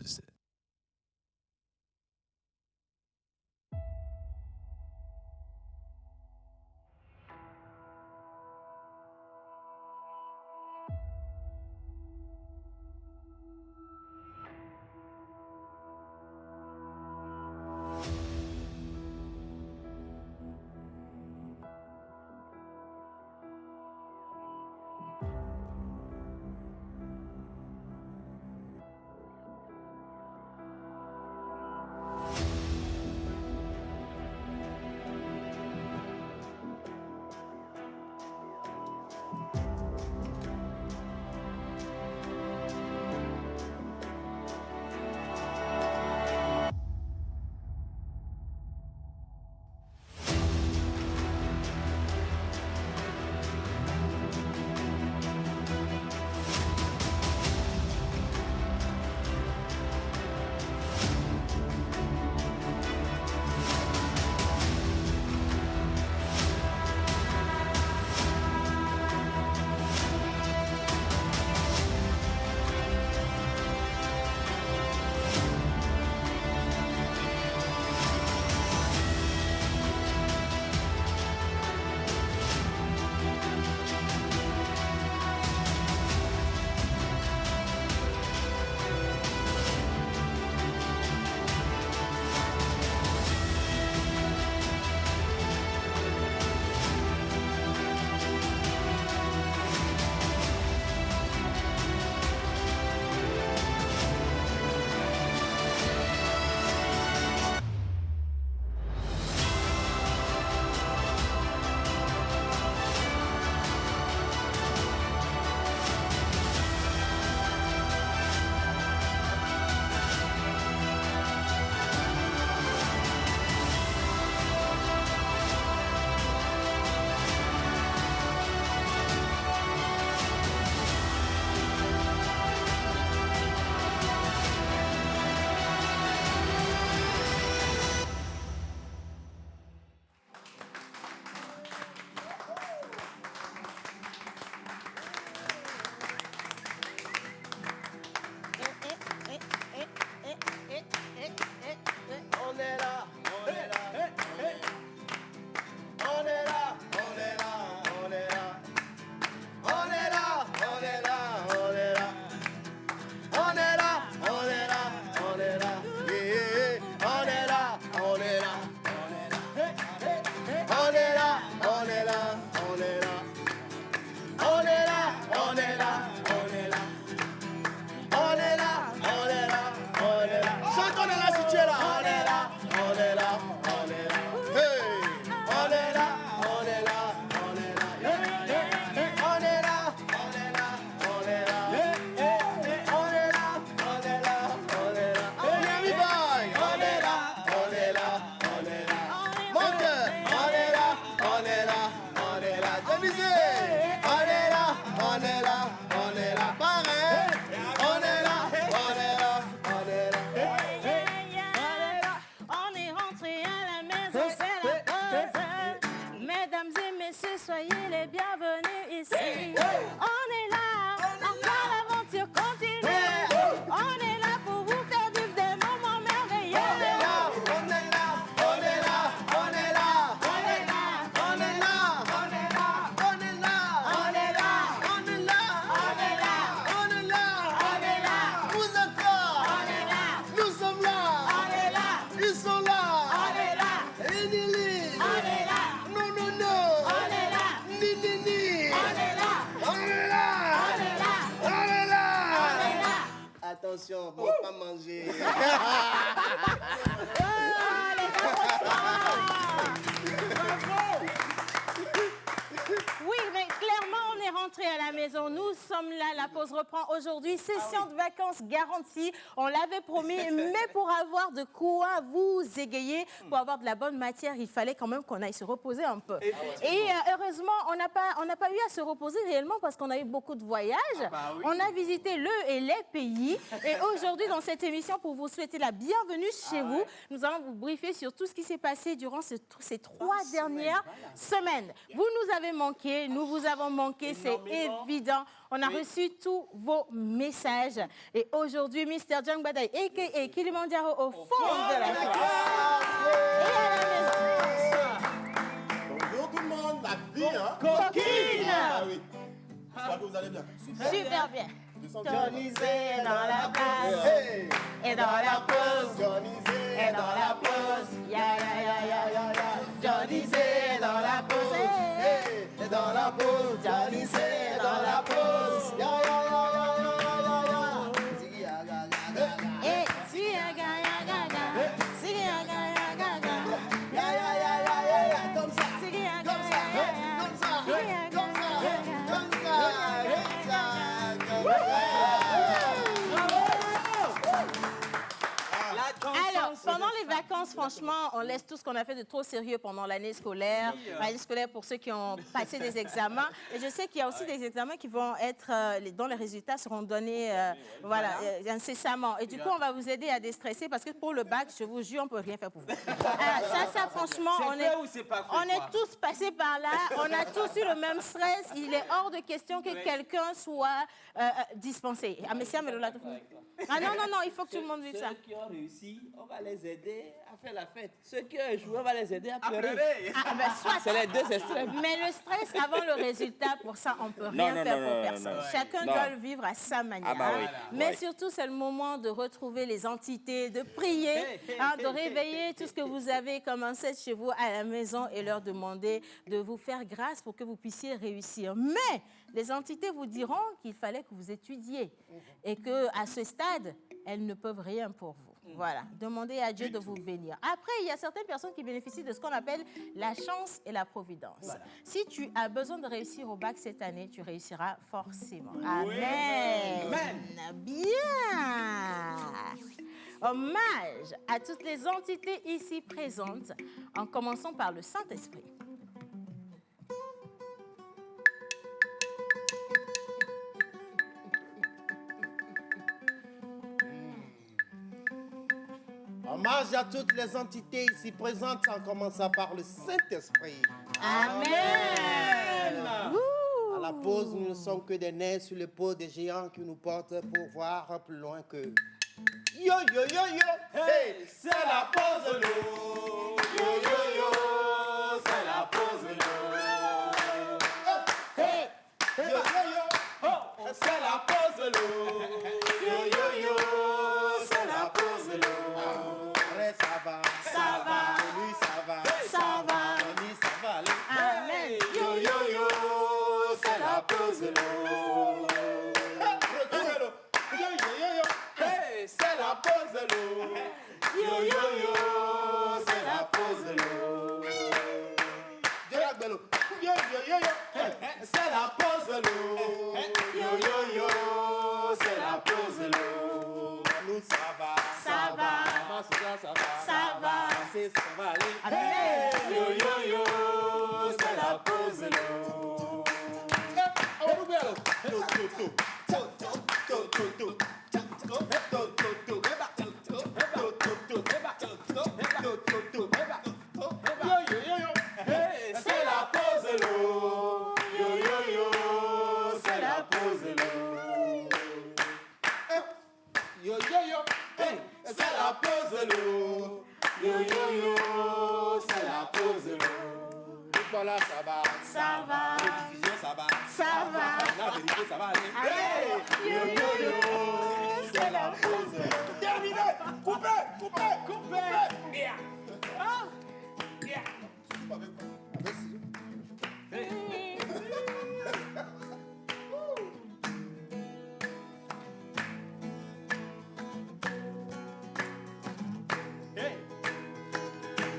12. Attention, pour pas manger. Oui, mais clairement, on est rentré à la maison. Nous sommes là, la pause reprend aujourd'hui. Session de vacances garantie. On l'avait promis, mais pour avoir de quoi vous égayer, pour avoir de la bonne matière, il fallait quand même qu'on aille se reposer un peu. Et heureusement, on n'a pas eu à se reposer réellement parce qu'on a eu beaucoup de voyages. Oui. On a visité le et les pays. Et aujourd'hui, dans cette émission, pour vous souhaiter la bienvenue chez vous, nous allons vous briefer sur tout ce qui s'est passé durant ces 3 dernières semaines. Vous nous avez manqué, nous vous avons manqué. C'est évident. On a reçu tous vos messages. Et aujourd'hui, Mr. John Badaï, a.k.a. Kilimanjaro au fond de la classe. Et à la maison. Bonjour tout le monde, la vie, hein? Coquine. Ah oui. J'espère que vous allez bien. Super bien. Johnny Z dans la place. Hey. Et dans la pause. Johnny Z Et dans la pause. Ya, ya, ya, ya, ya, ya. Johnny Z dans la pause. Hey. Et dans la pause, Johnny Z dans la pause. Ya, ya, ya, ya, ya, ya, ya. Ziggy, ya, ga, ga, ga, ga. Eh, si, ya, ga, ya, ga, ga. Si, ya, ga, ya, ga, ga. Ya, ya, ya, ya, ya, ya. Comme ça. Si, ya, ga, Comme ça. ya, ya, ya. Comme ça. Si, ya, ga, Comme ça. ya, ya, ya. Comme ça. Comme ça. Alors, pendant les vacances, franchement, on laisse tout ce qu'on a fait de trop sérieux pendant l'année scolaire. L'année scolaire pour ceux qui ont passé des examens. Et je sais qu'il y a aussi des examens qui vont être, dont les résultats seront donnés incessamment. Et du coup, on va vous aider à déstresser parce que pour le bac, je vous jure, on ne peut rien faire pour vous. Ça, franchement, on est tous passés par là. On a tous eu le même stress. Il est hors de question que quelqu'un soit dispensé. Ah, mais c'est un mélo. Ah non, non, non, il faut que tout le monde vive ça. Ceux qui ont réussi, on va les aider à faire la fête. Ceux qui ont échoué, on va les aider à pleurer. Ah, ben, soit. C'est les deux extrêmes. Mais le stress avant le résultat, pour ça, on ne peut rien faire pour personne. Chacun doit le vivre à sa manière. Ah bah oui. Mais surtout, c'est le moment de retrouver les entités, de prier, de réveiller tout ce que vous avez comme ancêtre chez vous à la maison et leur demander de vous faire grâce pour que vous puissiez réussir. Mais les entités vous diront qu'il fallait que vous étudiez et qu'à ce stade, elles ne peuvent rien pour vous. Voilà, demandez à Dieu de vous bénir. Après, il y a certaines personnes qui bénéficient de ce qu'on appelle la chance et la providence. Voilà. Si tu as besoin de réussir au bac cette année, tu réussiras forcément. Amen. Amen. Bien. Hommage à toutes les entités ici présentes, en commençant par le Saint-Esprit. Hommage à toutes les entités ici présentes, en commençant par le Saint-Esprit. Amen. À la pause, nous ne sommes que des nez sur l'épaule des géants qui nous portent pour voir plus loin que... Yo, yo, yo, yo, hey, c'est la pause l'eau. Yo, yo, yo, c'est la pause l'eau. Hey, yo, yo, yo, oh, c'est la pause l'eau. Yo, yo, yo, c'est la pause l'eau. Arrête, ça va. Ça va. Lui, ça va. Ça va. Lui, ça va aller. Amen. Yo, yo, yo, c'est la pause l'eau. Retrouvez-le. Yo, yo, yo, yo. Hey, c'est la pause l'eau. Yo, yo, yo, c'est la pause l'eau. Direct de l'eau. Yo, yo, yo, yo. Hey, c'est la pause l'eau. Yo, yo, yo, c'est la pause l'eau. Nous, ça va. Ça va. Ça va. Ça va. Ça va aller. Amen. Yo, yo, yo, c'est la pause l'eau. On oublie alors. C'est la pause l'eau. Yo, yo, yo, c'est la pause l'eau. Yo, yo, yo, hey, c'est la pause l'eau. Yo, yo, yo, c'est la pause l'eau. Voilà, ça va. Ça va. Diffusion, ça va. Ça va. La vérité, ça va aller. Hey, yo, yo, yo, c'est la pause l'eau. Terminé. Coupez, coupez, coupez. Bien. Ah. Bien.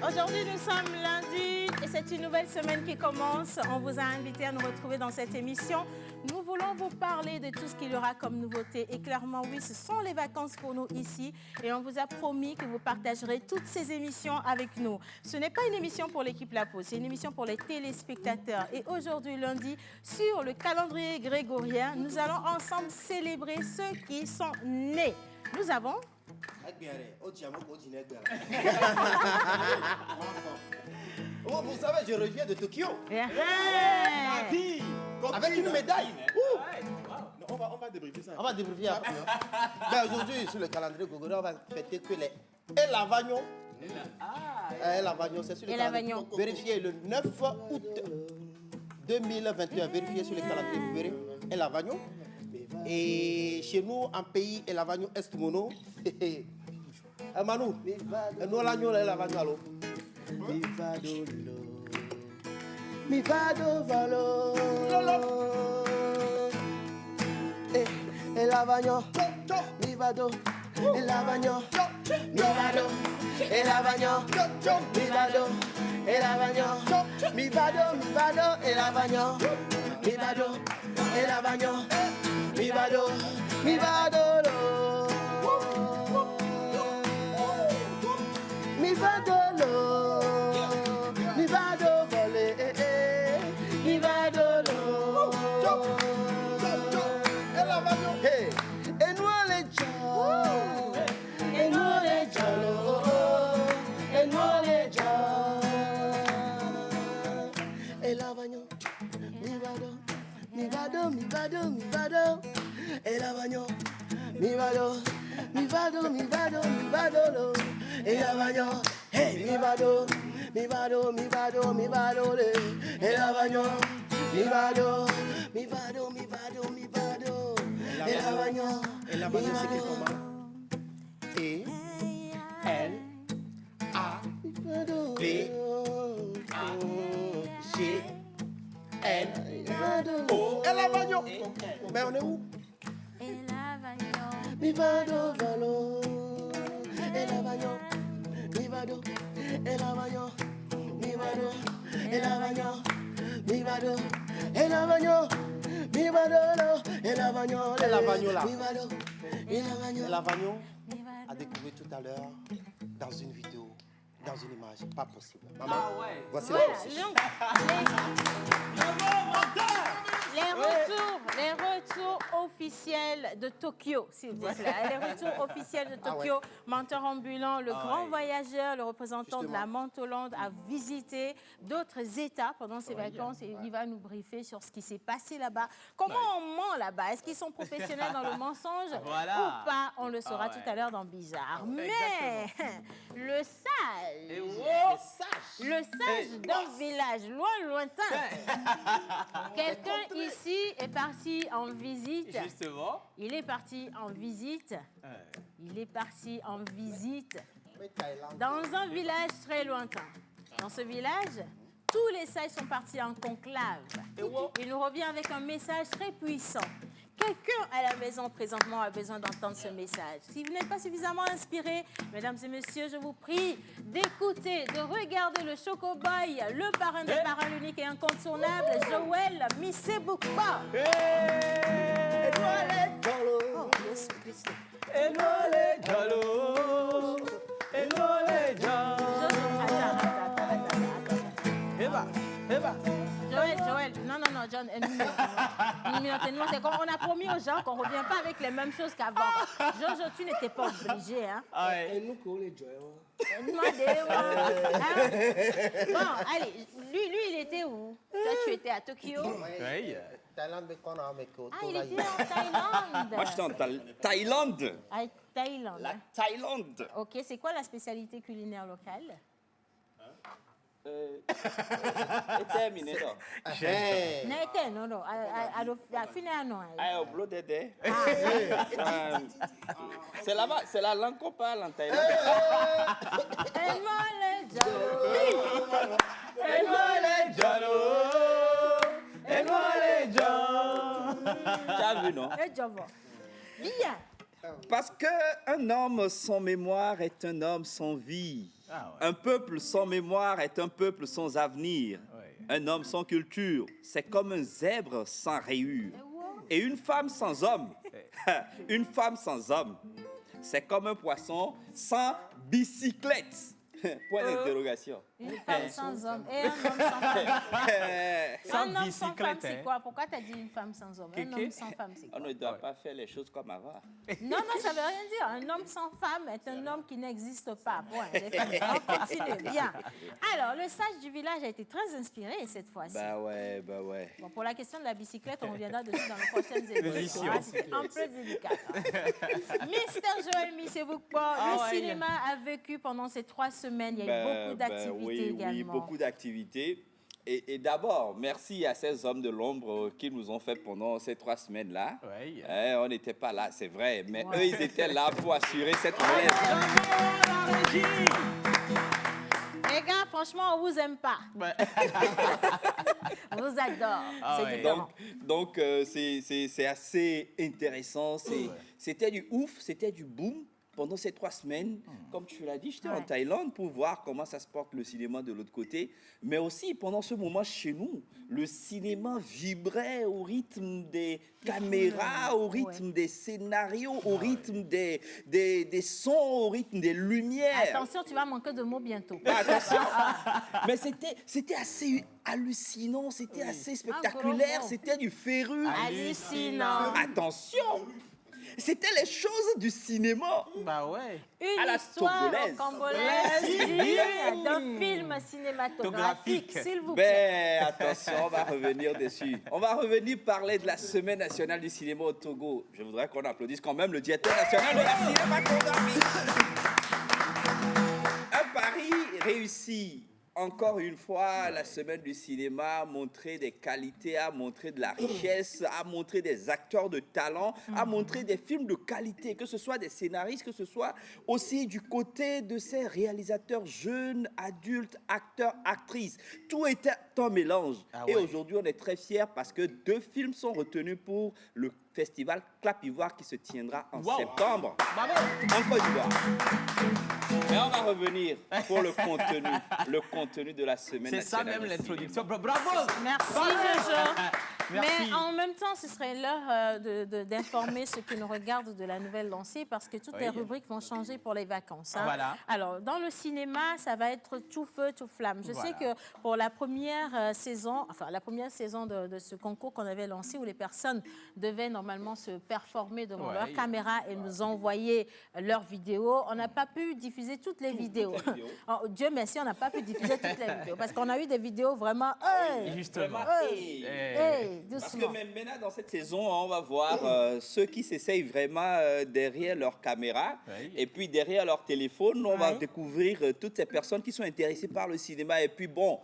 Aujourd'hui, nous sommes lundi et c'est une nouvelle semaine qui commence. On vous a invité à nous retrouver dans cette émission. Nous voulons vous parler de tout ce qu'il y aura comme nouveauté. Et clairement, oui, ce sont les vacances pour nous ici. Et on vous a promis que vous partagerez toutes ces émissions avec nous. Ce n'est pas une émission pour l'équipe La Pause, c'est une émission pour les téléspectateurs. Et aujourd'hui, lundi, sur le calendrier grégorien, nous allons ensemble célébrer ceux qui sont nés Nous avons... Vous savez, je reviens de Tokyo. Avec une médaille. On va débriefer ça. On va débriefer après. Ben, aujourd'hui, sur le calendrier Gogoro, on va fêter que les El Avagno. El Avagno, c'est sur le calendrier. Vérifiez le 9 août 2021. Vérifiez sur le calendrier, vous verrez El Avagno. Et chez nous, en pays El Avagno Est Mono. Manu, nous l'agneau El Avagno, allô. Mi vado valo e la bagno mi vado e la bagno mi vado e la bagno mi vado e la bagno mi vado e la bagno mi vado e la bagno mi vado mi vado mi vado vole mi vado hey e nuole giallo e nuole giallo e nuole giallo e la bagno mi vado mi vado mi vado mi vado e la bagno mi vado mi vado mi vado mi vado e la bagno hey mi vado mi vado mi vado mi vado e la bagno mi vado mi vado mi vado mi vado e la bagno c'est comment? E L A B G N O. El Avagno. Mais on est où? mi vado valo e la bagno mi vado e la bagno mi vado e la bagno mi vado e la bagno mi vado e la bagno El Avagno là. mi vado e la bagno El Avagno a découvert tout à l'heure dans une vidéo, dans une image. Pas possible. Maman, voici la procédure. Les retours officiels de Tokyo, s'il vous plaît. Les retours officiels de Tokyo. Menteur ambulant, le grand voyageur, le représentant de la Mentolande a visité d'autres États pendant ses vacances et il va nous briefer sur ce qui s'est passé là-bas. Comment on ment là-bas? Est-ce qu'ils sont professionnels dans le mensonge ou pas? On le saura tout à l'heure dans Bizarre. Mais le sage d'un village lointain, quelqu'un ici est parti en visite. Justement. Il est parti en visite. Il est parti en visite dans un village très lointain. Dans ce village, tous les sages sont partis en conclave. Il nous revient avec un message très puissant. Quelqu'un à la maison présentement a besoin d'entendre ce message. Si vous n'êtes pas suffisamment inspiré, mesdames et messieurs, je vous prie d'écouter, de regarder le Chocoboy, le parrain des parrains, l'unique et incontournable, Joël Misebukba. Joël, non, John, une minute, c'est comme on a promis aux gens qu'on ne revient pas avec les mêmes choses qu'avant. Jojo, tu n'étais pas obligé, hein? et nous les Joël Bon, allez, lui, il était où? Toi, tu étais à Tokyo? Oui. Thaïlande, mais qu'on a, mais Il était en Thaïlande. Moi, j'étais en Thaïlande. À Thaïlande. La Thaïlande. Ok, c'est quoi la spécialité culinaire locale? È terminato. Non. À finir, non. Au bleu d'aider. C'est là-bas, c'est la langue qu'on parle en Thaïlande. Tu as vu, non? Bien. Parce qu'un homme sans mémoire est un homme sans vie. Un peuple sans mémoire est un peuple sans avenir. Un homme sans culture, c'est comme un zèbre sans rayures. Et une femme sans homme, une femme sans homme, c'est comme un poisson sans bicyclette. Point d'interrogation. Une femme sans homme et un homme sans femme. Sans Un homme sans bicyclette, femme, c'est hein. quoi? Pourquoi tu as dit une femme sans homme? Un homme sans femme, c'est On quoi? ne doit pas faire les choses comme avant. Non, ça ne veut rien dire. Un homme sans femme est un homme qui n'existe pas. Point. J'ai fini. On continue. Bien. Alors, le sage du village a été très inspiré cette fois-ci. Bah ouais. Bon, pour la question de la bicyclette, on reviendra dessus dans les prochaines émissions. C'est un peu délicat. Mister Joël Missebukpo, le cinéma a vécu pendant ces 3 semaines. Il y a eu beaucoup d'activités également. Oui, beaucoup d'activités. Et d'abord, merci à ces hommes de l'ombre qui nous ont fait pendant ces 3 semaines-là. Oui. On n'était pas là, c'est vrai, mais eux, ils étaient là pour assurer cette relève. Les gars, franchement, on vous aime pas. On vous adore. C'est différent. Donc c'est assez intéressant. C'était du ouf, c'était du boom. Pendant ces 3 semaines, comme tu l'as dit, j'étais en Thaïlande pour voir comment ça se porte le cinéma de l'autre côté. Mais aussi, pendant ce moment chez nous, le cinéma vibrait au rythme des caméras, au rythme des scénarios, au rythme des sons, au rythme des lumières. Attention, tu vas manquer de mots bientôt. Attention. Mais c'était assez hallucinant, c'était assez spectaculaire, c'était du féru. Hallucinant. Attention. C'était les choses du cinéma. Bah ouais. Une À la histoire togolaise. congolaise d'un film cinématographique, s'il vous plaît. Mais attention, on va revenir dessus. On va revenir parler de la Semaine nationale du cinéma au Togo. Je voudrais qu'on applaudisse quand même le directeur national de la cinématographie. Un pari réussi. Encore une fois, la Semaine du cinéma a montré des qualités, a montré de la richesse, a montré des acteurs de talent, a montré des films de qualité, que ce soit des scénaristes, que ce soit aussi du côté de ces réalisateurs jeunes, adultes, acteurs, actrices. Tout était un mélange. Et aujourd'hui, on est très fiers parce que 2 films sont retenus pour le festival Clap Ivoire qui se tiendra en septembre en Côte d'Ivoire. Mais on va revenir pour le contenu de la Semaine nationale. C'est ça même l'introduction. Bravo. Merci, Jojo. Mais en même temps, ce serait l'heure d'informer ceux qui nous regardent de la nouvelle lancée parce que toutes les rubriques vont changer pour les vacances. Hein. Voilà. Alors, dans le cinéma, ça va être tout feu, tout flamme. Je sais que pour la première saison, de ce concours qu'on avait lancé où les personnes devaient normalement se performer devant leur caméra et nous envoyer leurs vidéos, on n'a pas pu diffuser toutes les vidéos. Oh, Dieu merci, on n'a pas pu diffuser toutes les vidéos parce qu'on a eu des vidéos vraiment... Justement. Parce que maintenant, dans cette saison, on va voir ceux qui s'essayent vraiment derrière leur caméra et puis derrière leur téléphone, on va découvrir toutes ces personnes qui sont intéressées par le cinéma. Et puis bon,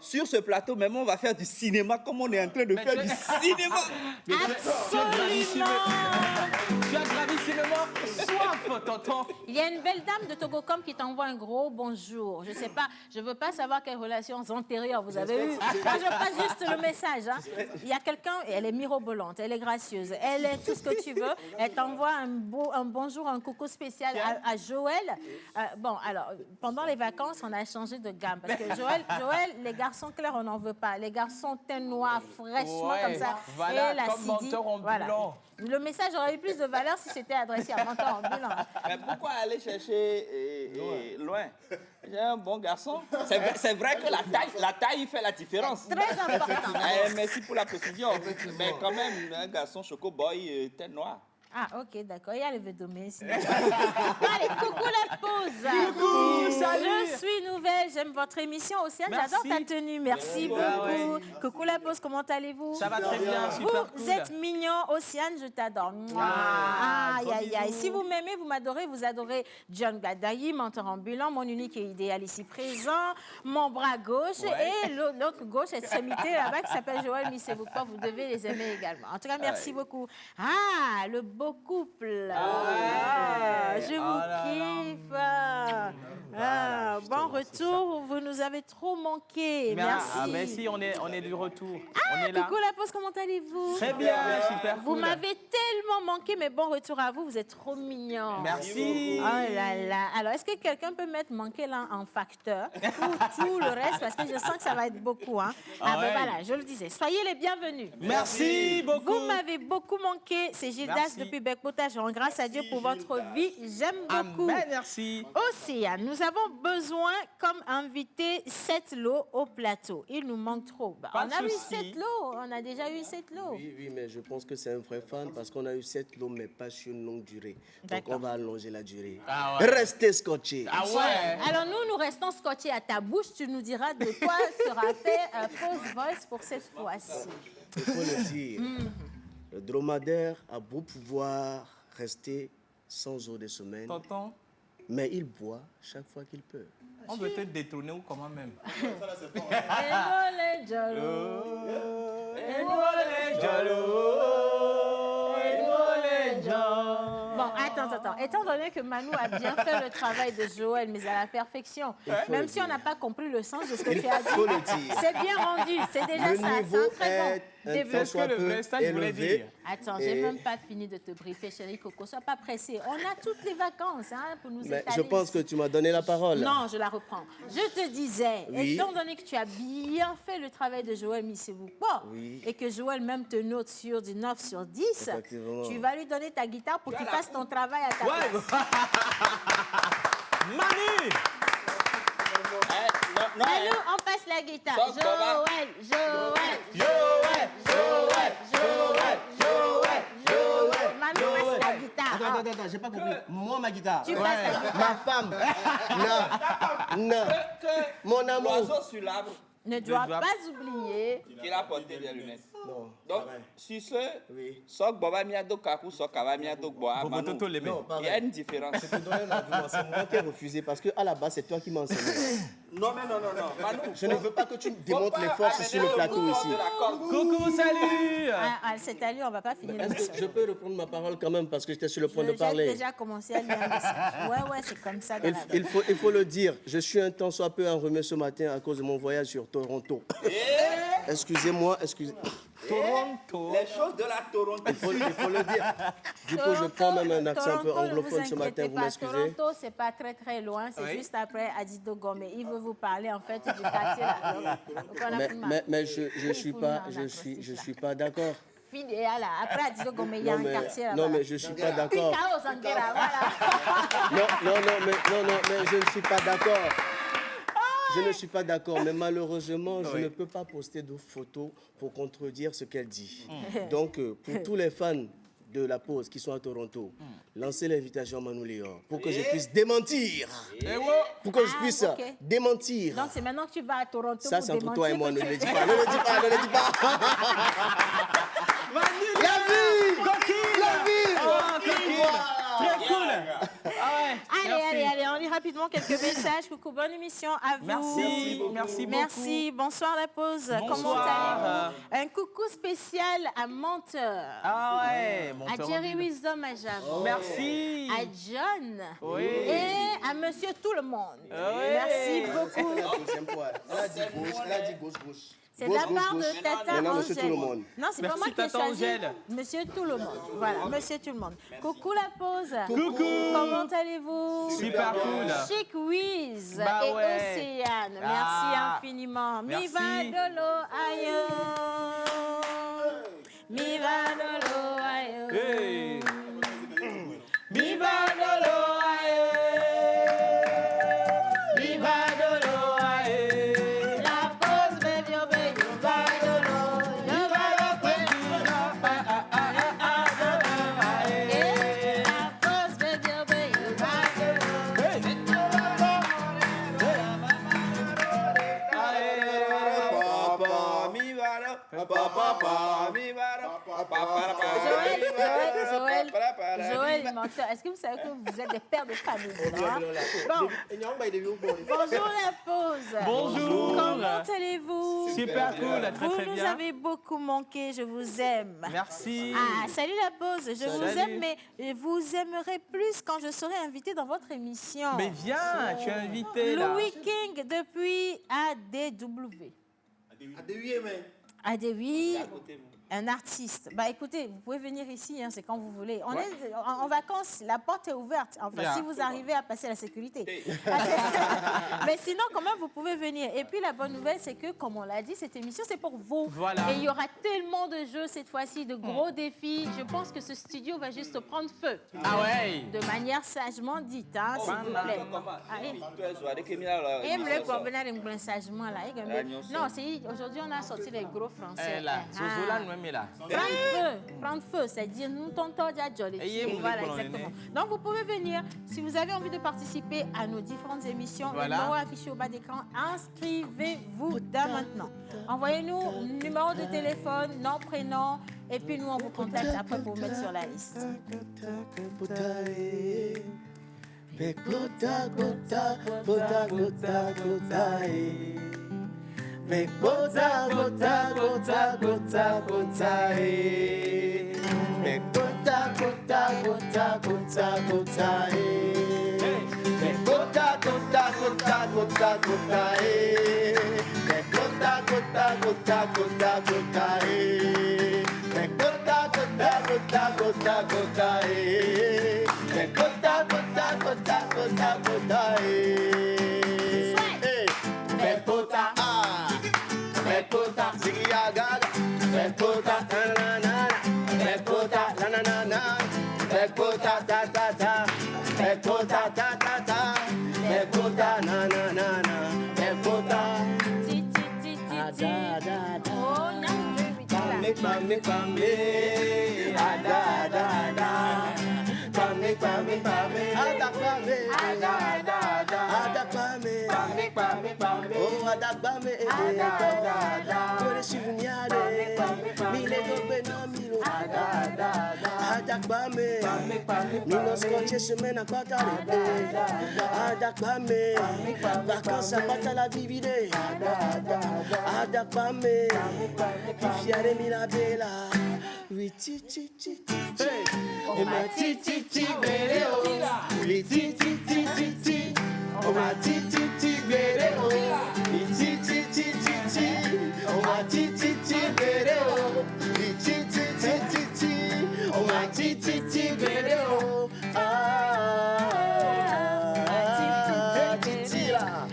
sur ce plateau, même on va faire du cinéma comme on est en train de faire du cinéma. Absolument. Tu as gravissimo soif, tonton. Il y a une belle dame de Togocom qui t'envoie un gros bonjour. Je sais pas, je veux pas savoir quelles relations antérieures vous avez eues. Moi, je passe juste le message. Hein. Il y a quelqu'un, elle est mirobolante, elle est gracieuse, elle est tout ce que tu veux. Elle t'envoie un bonjour, un coucou spécial à Joël. Bon, alors, pendant les vacances, on a changé de gamme parce que Joël, les garçons clairs, on n'en veut pas. Les garçons teint noir, fraîchement comme ça. Voilà, et la comme menteur ambulant. Le message aurait eu plus de valeur si c'était adressé à menteur ambulant. Mais pourquoi aller chercher loin? J'ai un bon garçon. C'est vrai que la taille fait la différence. Très important. Merci pour la précision. Mais quand même, un garçon choco-boy, tête noire. Ah, ok, d'accord. Il y a le Védomé. Allez, coucou la pause. Coucou, salut. Je suis nouvelle, j'aime votre émission. Océane, j'adore ta tenue. Merci beaucoup. Coucou la pause, comment allez-vous? Ça va très bien, super cool. Vous êtes mignon, Océane, je t'adore. Aïe, aïe, aïe. Si vous m'aimez, vous m'adorez, vous adorez John Gadayi, menteur ambulant, mon unique et idéal ici présent, mon bras gauche et l'autre gauche, cette sommité là-bas qui s'appelle Joël Missebukpo. Vous devez les aimer également. En tout cas, merci beaucoup. Ah, le beau couple. Je vous kiffe. Bon retour, vous nous avez trop manqué. Merci. Merci, on est du retour. Ah, coucou la pause, comment allez-vous? Très bien, super Vous cool. m'avez tellement manqué, mais bon retour à vous, vous êtes trop mignons. Merci. Oh là là. Alors, est-ce que quelqu'un peut mettre manqué là en facteur ou tout le reste? Parce que je sens que ça va être beaucoup. Hein. Ben voilà, je le disais. Soyez les bienvenus. Merci beaucoup. Vous m'avez beaucoup manqué. C'est Gildas de depuis Bec-Potage. Je rends grâce à Dieu pour votre vie. J'aime beaucoup. Amen, merci. Océane, nous avons besoin comme invité 7 lots au plateau. Il nous manque trop. Bah, Pas on de a eu souci. 7 lots. On a déjà eu 7 lots. Oui, mais je pense que c'est un vrai fan parce qu'on a eu 7 lots, mais pas sur une longue durée. Donc D'accord. on va allonger la durée. Ah ouais. Restez scotchés. Ah ouais. Alors nous restons scotchés à ta bouche. Tu nous diras de quoi sera fait Pause Voice pour cette fois-ci. Il faut le dire. Le dromadaire a beau pouvoir rester sans eau des semaines, Tonton, mais il boit chaque fois qu'il peut. on veut te détourner ou comment même? Bon, attends. Étant donné que Manu a bien fait le travail de Joël, mais à la perfection, faut même le si on dire. n'a pas compris le sens de ce que Il tu as faut dit, le dire. c'est bien rendu. C'est déjà Le ça. niveau C'est un très est bon un début. tant C'est ce soit que le peu message voulait élevé. dire. Attends, Et- j'ai même pas fini de te briefer, chérie Coco. Sois pas pressée. On a toutes les vacances pour nous Mais étaler je pense que ici. tu m'as donné la parole. Non, je la reprends. Je te disais, Oui. étant donné que tu as bien fait le travail de Joël Missebouko Oui. et que Joël même te note sur du 9 sur 10, Effectivement. tu vas lui donner ta guitare pour qu'il fasse ton travail à ta place. Manu! Manu, on passe la guitare. Sauf Baba. Joël. Manu, passe la guitare. Attends, j'ai pas compris. Moi, ma guitare. Tu passes la guitare. Ma femme. Non. Mon amour. L'oiseau sur l'arbre Ne dois pas oublier. qu'il a porté des lunettes. Non. Donc, sur ce, Oui. sok boba miado kaku, sok kava miado boa, Faut Manu. tout les Non, pas Il y a vrai. une différence. Je te donne un argument. C'est moi qui ai refusé parce qu'à la base, c'est toi qui m'as enseigné. Non. Manu, Je ne veux pas que tu démontres les forces sur le plateau ici. Coucou, salut! C'est à lui, on va pas finir Est-ce l'émission. que je peux reprendre ma parole quand même parce que j'étais sur le point de J'ai parler? déjà commencé à lire un message. Ouais, c'est comme ça dans la vie. Il faut le dire. Je suis un tant soit peu enrhumé ce matin à cause de mon voyage sur Toronto. Excusez-moi, Toronto. Les choses de la Toronto. Il faut le dire. Du coup, je prends même un accent un peu Toronto, ne anglophone ce matin, inquiétez vous pas. m'excusez. Toronto, c'est pas très loin, c'est Oui. juste après Adidogo, mais il veut vous parler en fait du quartier là. Donc, on a plus mal. Mais je suis pas d'accord. Fidéa, là. Après Adidogo, mais il y a un quartier là. Non, mais je suis pas d'accord. Picao Zanguera, voilà. Non, mais je ne suis pas d'accord. Je ne suis pas d'accord, mais malheureusement, je ne peux pas poster de photos pour contredire ce qu'elle dit. Donc, pour tous les fans de la pause qui sont à Toronto, lancez l'invitation à Manu Léor pour que je puisse démentir. Pour que je puisse ok. démentir. Donc c'est maintenant que tu vas à Toronto Ça, pour c'est entre toi et moi, ne démentir le que dis tu- pas, ne le dis pas, ne le dis pas. La vie! Coquine! La vie! Oh, coquine! Très cool! Allez, on lit rapidement quelques messages. Coucou, bonne émission à vous. Merci beaucoup. Merci, bonsoir la pause. Comment Bonsoir. allez-vous? Un coucou spécial à Menteur, Ah ouais, mon à Jerry Wisdom à Javon, Merci. à John Oui. et à Monsieur Tout le Monde. Merci beaucoup. La deuxième fois. Elle a dit gauche. C'est de la Gauche, part gauche. de Tata Maintenant, Angèle. Monsieur Tout le Monde. Non, c'est pas Merci, moi qui ai Tata choisi. Angèle. Monsieur Tout le Monde. Voilà, Monsieur Tout le Monde. Coucou la pause. Coucou. Comment allez-vous? Super cool. Chic Wiz Bah et ouais. Océane. Merci Ah. infiniment. Mi Merci. va dolo ayo. Mi va dolo ayo. Hey. Mi va dolo aye. Mi va dolo aye. La pause me vio bello va dolo. Yo va lo Eh, la pause me vio bello va dolo. Papa, mi varo, papa, mi varo, Joël, il manque. Est-ce que vous savez que vous êtes des pères de famille? Hein? Bon, bonjour la pause. Bonjour. Comment allez-vous? Super cool, très Vous très nous bien. avez beaucoup manqué, je vous aime. Merci. Ah, salut la pause, je vous Salut. aime, mais vous aimerez plus quand je serai invitée dans votre émission. Mais viens, tu es invité là. Louis King depuis ADW. ADW. un artiste. Bah écoutez, vous pouvez venir ici, hein, c'est quand vous voulez. On est en vacances, la porte est ouverte. Enfin, si vous arrivez à passer la sécurité. Mais sinon, quand même, vous pouvez venir. Et puis la bonne nouvelle, c'est que, comme on l'a dit, cette émission, c'est pour vous. Voilà. Et il y aura tellement de jeux cette fois-ci, de gros défis. Je pense que ce studio va juste prendre feu. Ah ouais. De manière sagement dite, hein, s'il vous plaît. Sagement là. Non, aujourd'hui on a sorti les gros français. Prendre feu, c'est-à-dire nous tontons déjà jolly. Voilà, exactement. Donc vous pouvez venir. Si vous avez envie de participer à nos différentes émissions, le numéro affiché au bas d'écran, inscrivez-vous dès maintenant. Envoyez-nous numéro de téléphone, nom, prénom, et puis nous on vous contacte après pour vous mettre sur la liste. Gota, gota, gota, gota, gota, make gota, gota, gota, gota, gota, make gota, gota, gota, gota, gota, make gota, gota, gota, gota, gota, make gota, gota, gota, gota, gota, make gota, gota, gota, gota, gota, make gota, gota, gota, gota, gota, make gota, make gota, zigia gaga, make gota, na na na, make gota, na na na na, make gota, ta ta ta, make gota, ta ta ta, make gota, na na na na, make gota, da da da. Oh non, Pame, pame, ada, da, da. Pame, pame, pame, ada, pame, ada, da, da. Ada, pame, pame, pame, pame. Oh, ada, pame, ada, da, da. Tous les souvenirs, mille gobenon, mille, ada, da, da. Ada, pame, pame, pame. Mille scotches, semaine à quarta, ada, pame. Vacances à quarta la vivide, ada, da, da. Ada, pame, fifiare, mila bella. Oui, ti, ti, ti, ti, ti. Oh, ma ti, ti, ti, belle, oh. Oui, ti, ti, ti, ti, ti. Oh, ma ti, ti, ti, belle, oh. Oui, ti, ti, ti, ti, ti. Oh, ma ti, ti, ti, belle, oh. Oui, ti, ti, ti, ti, ti. Oh, ma ti, ti, ti, belle, oh. Ah, ti, ti, là.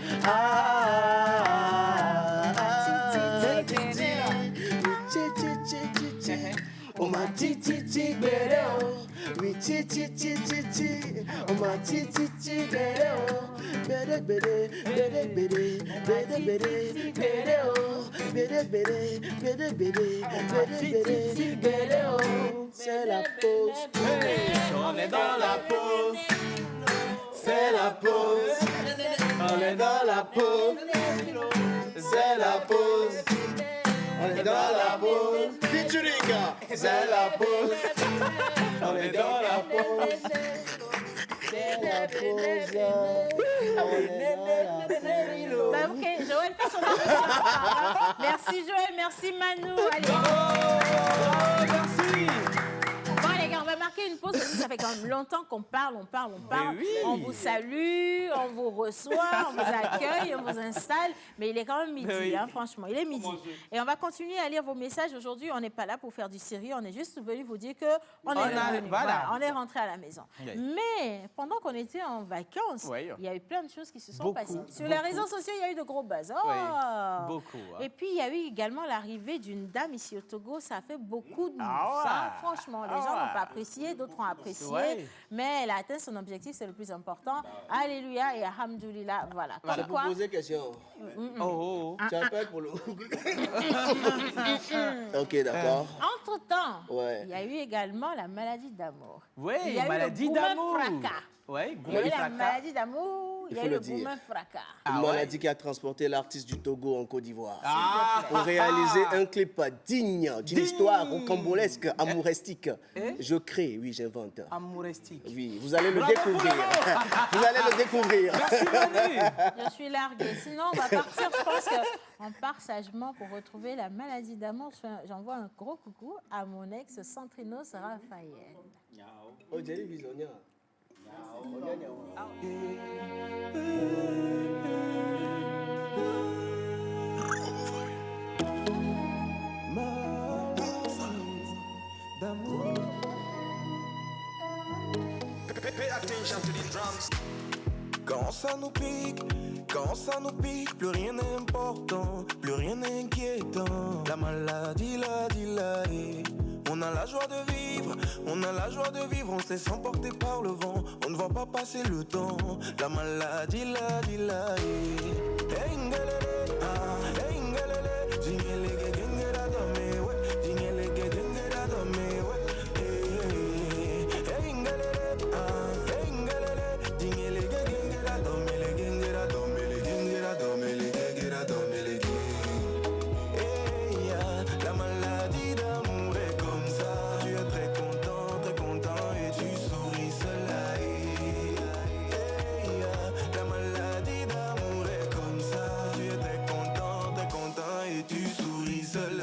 Oh ma ti ti ti bere oh, oui ti ti ti ti ti. Oh ma ti ti ti bere oh, bere bere bere bere bere bere bere oh, bere bere bere bere bere bere bere oh. C'est la pause, on est dans la pause. C'est la pause, on est dans la pause. C'est la pause. On est dans la pause, featuring, c'est la pause. On est dans la pause, c'est la pause. Bah, ok, Joël fait son enregistrement. Merci Joël, merci Manu. Allez. Merci. Bon les gars, on va marquer une pause parce que ça fait quand même longtemps qu'on parle. Oui. On vous salue, on vous reçoit, on vous accueille, on vous installe. Mais il est quand même midi, hein, franchement, il est midi. Et on va continuer à lire vos messages. Aujourd'hui, on n'est pas là pour faire du sérieux, on est juste venu vous dire qu'on est revenu. Voilà, on est rentré à la maison. Oui. Mais pendant qu'on était en vacances, il y a eu plein de choses qui se sont passées. Sur les réseaux sociaux, il y a eu de gros buzz. Oh. Oui, beaucoup. Hein. Et puis, il y a eu également l'arrivée d'une dame ici au Togo. Ça a fait beaucoup de franchement, les gens n'ont pas apprécié, d'autres ont apprécié. Ouais. Mais elle a atteint son objectif, c'est le plus important. Alléluia et alhamdoulilah. Voilà. Je peux poser question. Tu appelles pour le... Ok, d'accord. Entre-temps, il y a eu également la maladie d'amour. Oui, il y a maladie eu d'amour. Oui, il y a eu la maladie d'amour, il y a eu le bourmin fracas. Une maladie qui a transporté l'artiste du Togo en Côte d'Ivoire pour réaliser un clip digne d'une histoire rocambolesque, amourestique. Je crée, oui, j'invente. Amourestique. Oui, vous allez le découvrir. Vous allez le découvrir. Merci, Manu. Je suis larguée. Sinon, on va partir. Je pense qu'on part sagement pour retrouver la maladie d'amour. J'envoie un gros coucou à mon ex Santrinos Raphaël. Oh, Jerry Visonia. d'amour. Pay attention to the drums. Quand ça nous pique, plus rien n'est important, plus rien n'est inquiétant. La maladie, on a la joie de vivre, on se laisse emporter par le vent, on ne voit pas passer le temps. La maladie, Hey, ngalele, hey, ngalele, jingelege, gengera dame, ouais, jingelege, gengera dame, ouais. Hey, ngalele, hey, ngalele, jingelege, gengera dame, le gengera dame, le gengera dame, le gengera dame, le la maladie d'amour est comme ça. Tu es très content et tu souris seul. La maladie d'amour est comme ça. Tu es très content et tu souris seul.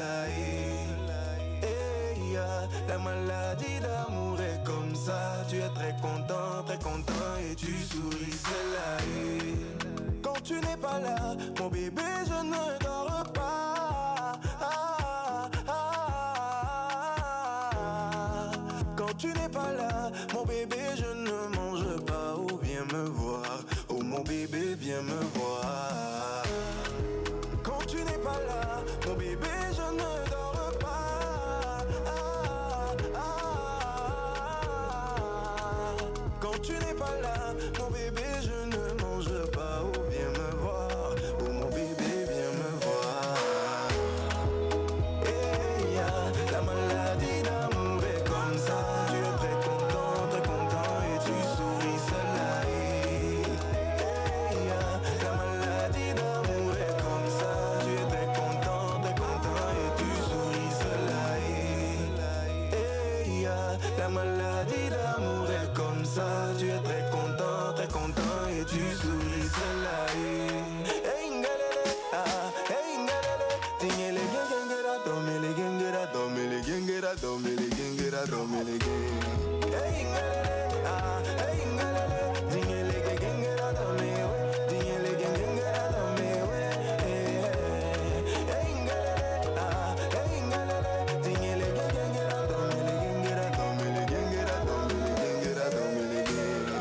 La maladie d'amour est comme ça. Tu es très content et tu souris seul. Quand tu n'es pas là, mon bébé, je ne dors pas. Quand tu n'es pas là, mon bébé, je ne mange pas. Oh, viens me voir. Oh, mon bébé, viens me voir. Quand tu n'es pas là, mon bébé, je ne dors pas. Quand tu n'es pas là, mon bébé, je ne mange pas. Oh, viens me voir. Oh, mon bébé, viens me voir. La maladie d'amour est comme ça. Tu es très content et tu souris seul. La maladie d'amour est comme ça. Tu es très content et tu souris seul. La maladie d'amour est comme ça. Tu es très content et tu souris seul. Hey, ngalele, hey, ngalele, tingele, gengera, domele, gengera, domele, gengera, domele, gengera, domele, gengera. Hey, ngalele, hey, ngalele, tingele, gengera, domele, tingele, gengera, domele, hey, ngalele, hey, ngalele, tingele, gengera, domele, gengera, domele, gengera, domele, gengera, domele, gengera.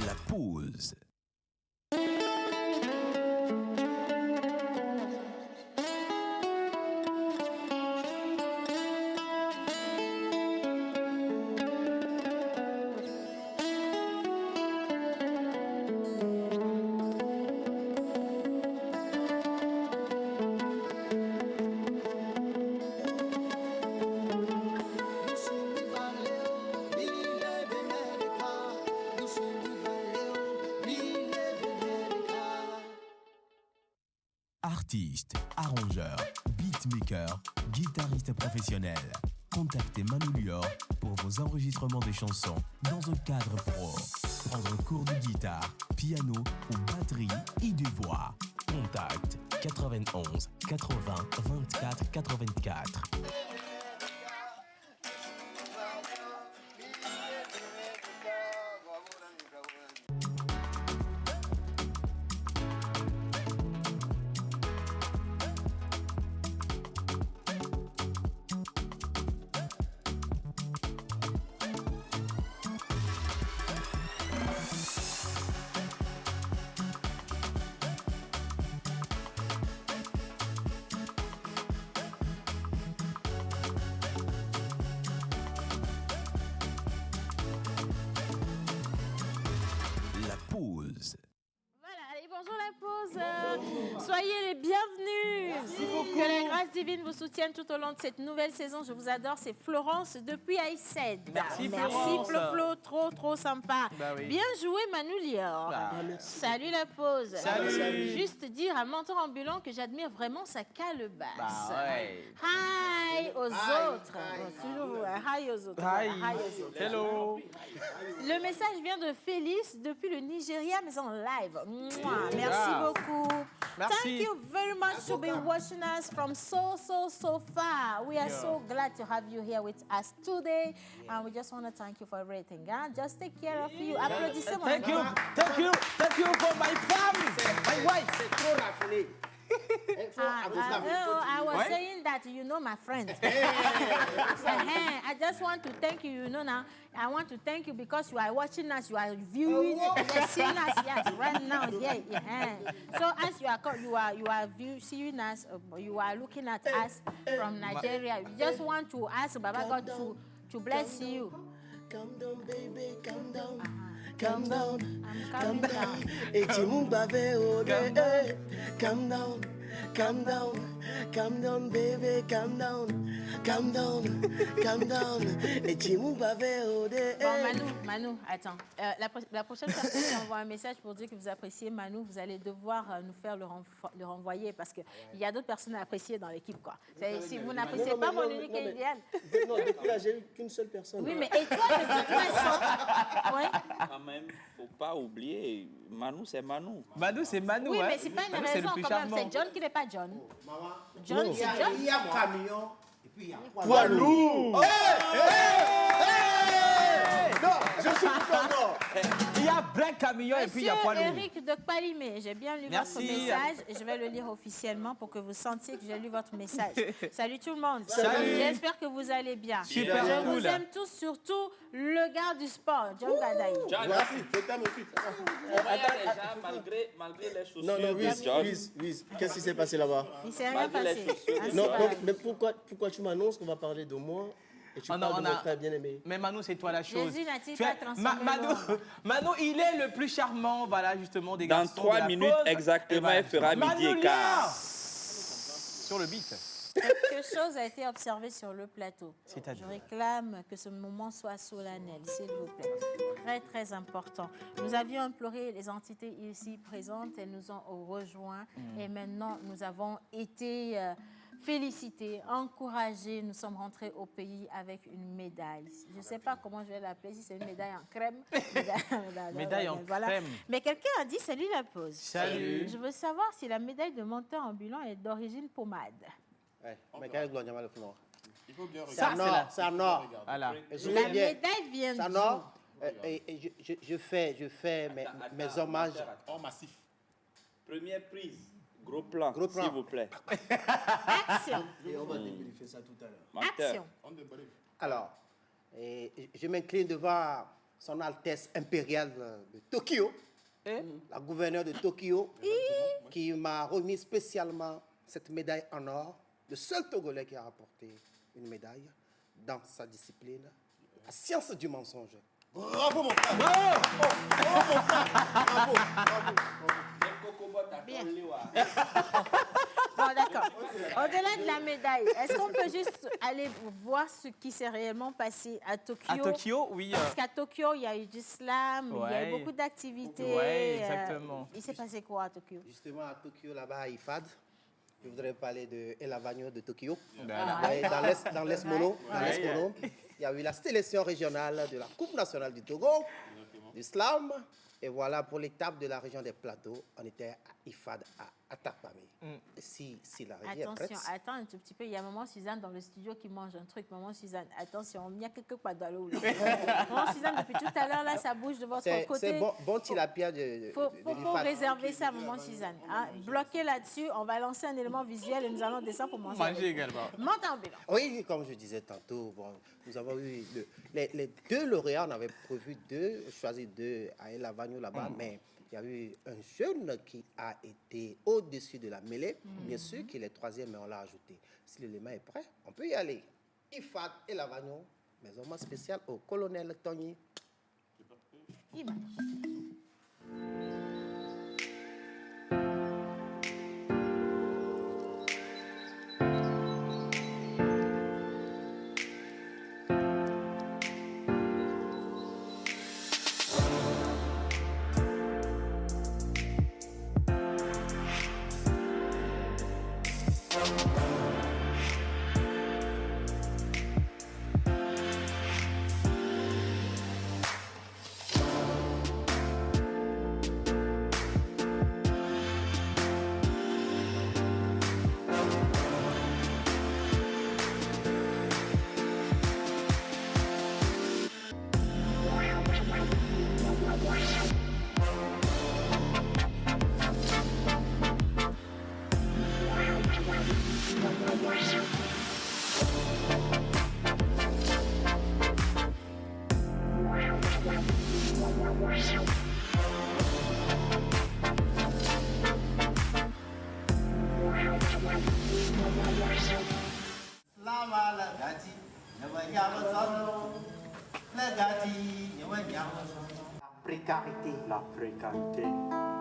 La pause. Artiste, arrangeur, beatmaker, guitariste professionnel. Contactez Manu Lior pour vos enregistrements de chansons dans un cadre pro. Prendre cours de guitare, piano ou batterie et de voix. Contact 91 80 24 84. Voilà, allez, bonjour la pause. Soyez les bienvenus. Merci beaucoup. Que la grâce divine vous soutienne tout au long de cette nouvelle saison. Je vous adore. C'est Florence depuis Aïssed. Merci, Merci Florence. Flo, trop sympa. Bah oui. Bien joué, Manu Lior. Salut la pause. Salut. Juste dire à Mentor Ambulant que j'admire vraiment sa calebasse. Bah ouais. Hi aux autres. Toujours hi aux autres. Hi. Hi aux autres. Hello. Le message vient de Félix depuis le Nigeria, mais en live. Mouah, merci beaucoup. Merci. Thank you very much to be watching us from so far. We are so glad to have you here with us today. And we just want to thank you for everything. Huh? Just take care of you. Applaudissez mon Thank you for my family, my wife. C'est trop raffiné. I was saying that you know my friend. I just want to thank you. You know now, I want to thank you because you are watching us, you are viewing, you are seeing us right now. So as you are seeing us, you are looking at us from Nigeria. We just want to ask Baba God to bless you. Calm down, baby, calm down. Calm down, I'm calming down. et tu m'as bavé au dé. Calm down, calm down, calm down, baby, calm down, calm down, calm down, et tu m'as bavé au dé. Bon, Manu, attends. La prochaine personne qui envoie un message pour dire que vous appréciez Manu, vous allez devoir nous faire le renvoyer parce qu'il y a d'autres personnes à apprécier dans l'équipe, quoi. Si vous n'appréciez pas mon unique et idéal. Non, depuis là, j'ai eu qu'une seule personne. Oui, mais et toi, de toute façon. Ouais. Quand même, faut pas oublier, Manu, c'est Manu. Manu, c'est Manu. Oui, hein. mais c'est pas une Manu, c'est le raison plus quand même. charmant. C'est John qui n'est pas John. John, c'est John. Il y a camion et puis il y a Poids lourd. Non, je suis content. Il y a Black Camion et puis il y a Monsieur Poids lourd. Eric de Palimé, j'ai bien lu Merci. votre message et je vais le lire officiellement pour que vous sentiez que j'ai lu votre message. Salut tout le monde. Salut. J'espère que vous allez bien. Super Je cool. vous aime tous, surtout le gars du sport, John Gadaï. Merci, je t'aime aussi. Malgré les chaussures. Non, John. Wiz, qu'est-ce qui s'est passé là-bas? Il s'est rien passé. Ah, c'est Non, pas donc, grave. mais pourquoi tu m'annonces qu'on va parler de moi et tu Oh non, parles on de a- mon frère bien-aimé? Mais Manu, c'est toi la chose. Jésus n'a-t-il Tu pas es- transformé Manu, l'homme? Manu, il est le plus charmant, voilà, justement, des Dans garçons 3 de la minutes pause. exactement, Et voilà, il fera Manu midi et Lior. quart. Sur le beat. Quelque chose a été observé sur le plateau. C'est-à-dire? Je réclame que ce moment soit solennel, s'il vous plaît. Très, très important. Nous avions imploré les entités ici présentes, elles nous ont rejoints et maintenant nous avons été félicités, encouragés. Nous sommes rentrés au pays avec une médaille. Je ne sais pas comment je vais l'appeler, si c'est une médaille en crème. Médaille en Voilà. crème. Mais quelqu'un a dit salut la pause. Salut. Je veux savoir si la médaille de monteur ambulant est d'origine pommade. Ouais, mais quand il le fond. Il faut bien Ça, regarder. C'est en or. Voilà. Je La l'ai bien. médaille vient C'est en d'où? or. Et je fais mes hommages. Or massif. Première prise. Gros plan, Gros plan. s'il vous plaît. Action. Et on va débriefer ça tout à l'heure. Menteur. Action. On the belief. Alors, je m'incline devant son Altesse impériale de Tokyo, la gouverneure de Tokyo, qui m'a remis spécialement cette médaille en or. Le seul Togolais qui a rapporté une médaille dans sa discipline, la science du mensonge. Bravo mon frère. Bravo. Bien. Bon, d'accord. Au-delà de la médaille, est-ce qu'on peut juste aller voir ce qui s'est réellement passé à Tokyo? À Tokyo, oui. Parce qu'à Tokyo, il y a eu du slam, il y a Ouais. eu beaucoup d'activités. Ouais, exactement. Il s'est passé quoi à Tokyo? Justement, à Tokyo, là-bas, à IFAD, je voudrais parler de El Avagno de Tokyo. Voilà. Et dans l'Est Mono, Ouais. il y a eu la sélection régionale de la Coupe nationale du Togo, du slam. Et voilà, pour l'étape de la région des plateaux, on était à IFAD, à Tapamé. Si la régie est prête. Attention, attends un tout petit peu. Il y a maman Suzanne dans le studio qui mange un truc. Maman Suzanne, attention, il y a quelque part dans l'eau. Maman Suzanne, depuis tout à l'heure, là, ça bouge de votre côté. C'est bon tilapia de Faut l'IFAD. réserver ça, maman Suzanne. Hein? Bloquez là-dessus, on va lancer un élément visuel et nous allons descendre pour manger. Manger également. Monte en bilan. Oui, comme je disais tantôt, bon, nous avons eu les deux lauréats, on avait prévu choisi deux à El Avagno là-bas, mais il y a eu un jeune qui a été au-dessus de la mêlée, bien sûr qu'il est troisième, mais on l'a ajouté. Si l'élément est prêt, on peut y aller. IFAD El Avagno, mais hommage spécial au colonel Tony. Image.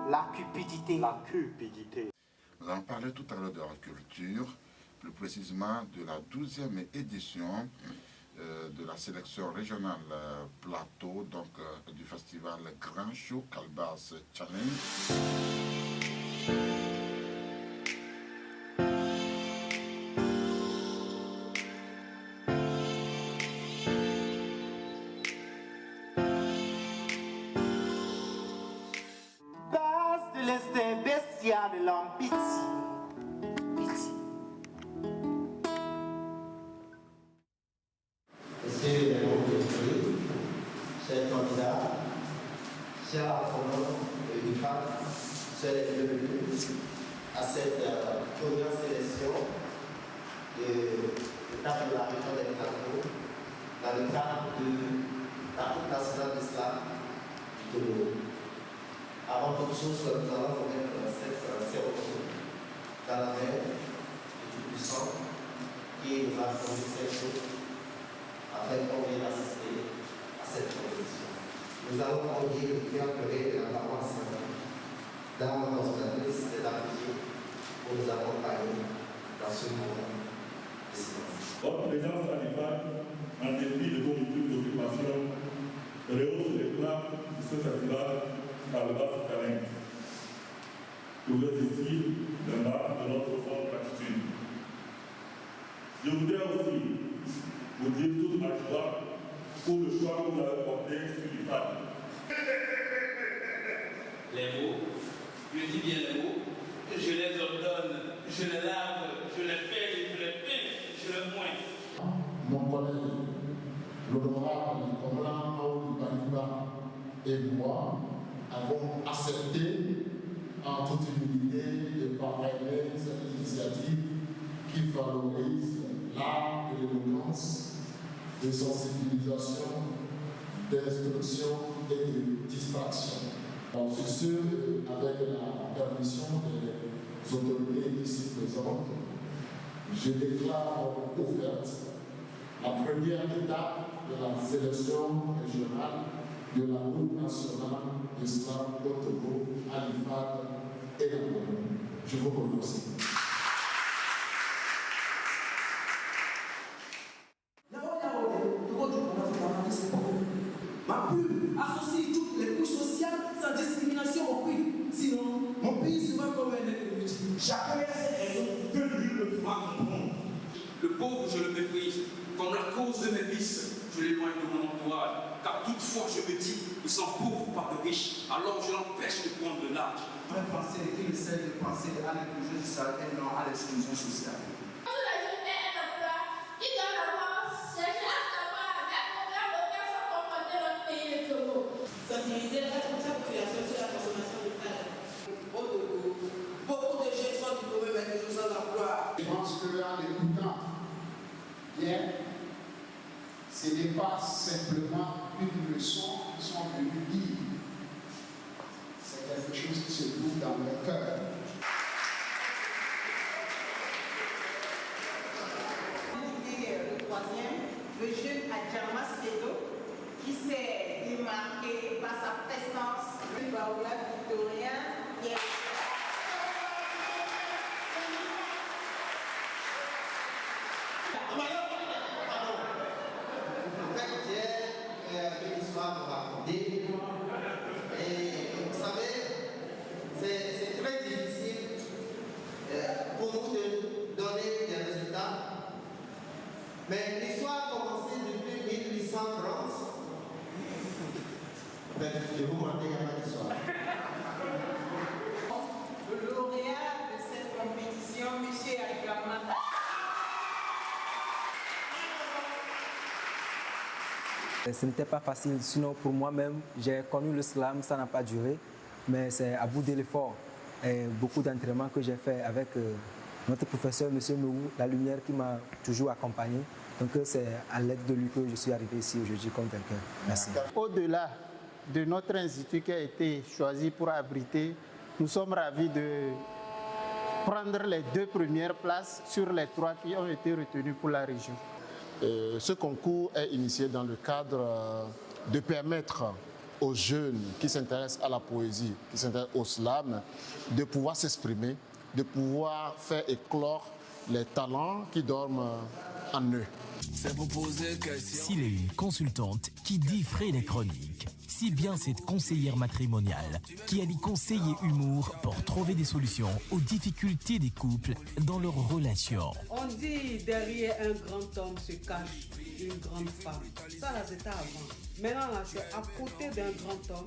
La précarité, la cupidité. Nous allons parler tout à l'heure de la culture, plus précisément de la 12e édition de la sélection régionale Plateau, donc du festival Grand Show Calbas Challenge. De l'homme pitié. Monsieur les membres, chers candidats, chers apprenants et les femmes, chers les bienvenus à cette première sélection de l'étape de la région des Plateaux dans le cadre de la Coupe nationale d'Islam du Togo. Avant toute chose, nous allons remettre cette cérémonie dans la main du Tout-Puissant qui nous a fourni cette chose afin qu'on vienne assister à cette compétition. Nous allons convier le cœur de la paroisse dans l'organisatrice des appuis pour nous accompagner dans ce moment de silence. Votre présence à l'IFAD, en dépit de vos multiples occupations, rehausse les plans de ce festival par le bas câlin. Je vous ici le marque de notre forte gratitude. Je voudrais aussi vous dire toute ma joie pour le choix que vous avez porté sur l'IFAD. Les mots, je dis bien les mots, je les ordonne, je les lave, je les peins, je les peins, je les moins. Mon collègue, l'honorable Commandant Aoudou Baniba et moi avons accepté en toute humilité de parrainer cette initiative qui favorise l'art de l'éloquence, de sensibilisation, d'instruction et de distraction. Sur ce, avec la permission des autorités ici présentes, je déclare ouverte la première étape de la sélection régionale de la Coupe nationale d'Islam au Togo, à l'IFAD et à l'ONU. Je vous remercie. Ma plume associe toutes les couches sociales sans discrimination au prix. Sinon, mon pays sera comme un être. Chacun a ses raisons que lui ne pourra comprendre. Le pauvre, je le méprise. Comme la cause de mes vices, je l'éloigne de mon entourage. Car toutefois, je me dis, ils sont pauvres par de riches. Alors je l'empêche de prendre de l'âge. Ma pensée est qu'il essaie de penser à l'inclusion sociale et non à l'exclusion sociale. Sensibiliser la responsable population sur la consommation de femmes. Au Togo, beaucoup de jeunes sont diplômés mais toujours sans emploi. Je pense qu'en écoutant bien, ce n'est pas simplement une leçon qu'ils sont venus dire. C'est quelque chose qui se trouve dans leur cœur. Le troisième, le jeune Adjama Sedo, qui s'est démarqué par sa prestance du baobab victorien. J'ai une histoire à vous raconter. Et vous savez, c'est très difficile pour nous de donner des résultats. Mais l'histoire a commencé depuis 1830. Je vous mentais, il n'y a pas d'histoire. Le lauréat de cette compétition, M. Agamata. Ce n'était pas facile, sinon pour moi-même, j'ai connu le slam, ça n'a pas duré, mais c'est à bout de l'effort et beaucoup d'entraînements que j'ai fait avec notre professeur, M. Nourou, La Lumière, qui m'a toujours accompagné. Donc c'est à l'aide de lui que je suis arrivé ici aujourd'hui comme vainqueur. Merci. Au-delà de notre institut qui a été choisi pour abriter. Nous sommes ravis de prendre les 2 premières places sur les 3 qui ont été retenues pour la région. Ce concours est initié dans le cadre de permettre aux jeunes qui s'intéressent à la poésie, qui s'intéressent au slam, de pouvoir s'exprimer, de pouvoir faire éclore les talents qui dorment en eux. S'il est une consultante qui diffrait les chroniques, si bien cette conseillère matrimoniale qui allie conseil et humour pour trouver des solutions aux difficultés des couples dans leurs relations. On dit derrière un grand homme se cache une grande femme. Ça là c'était avant. Maintenant là c'est à côté d'un grand homme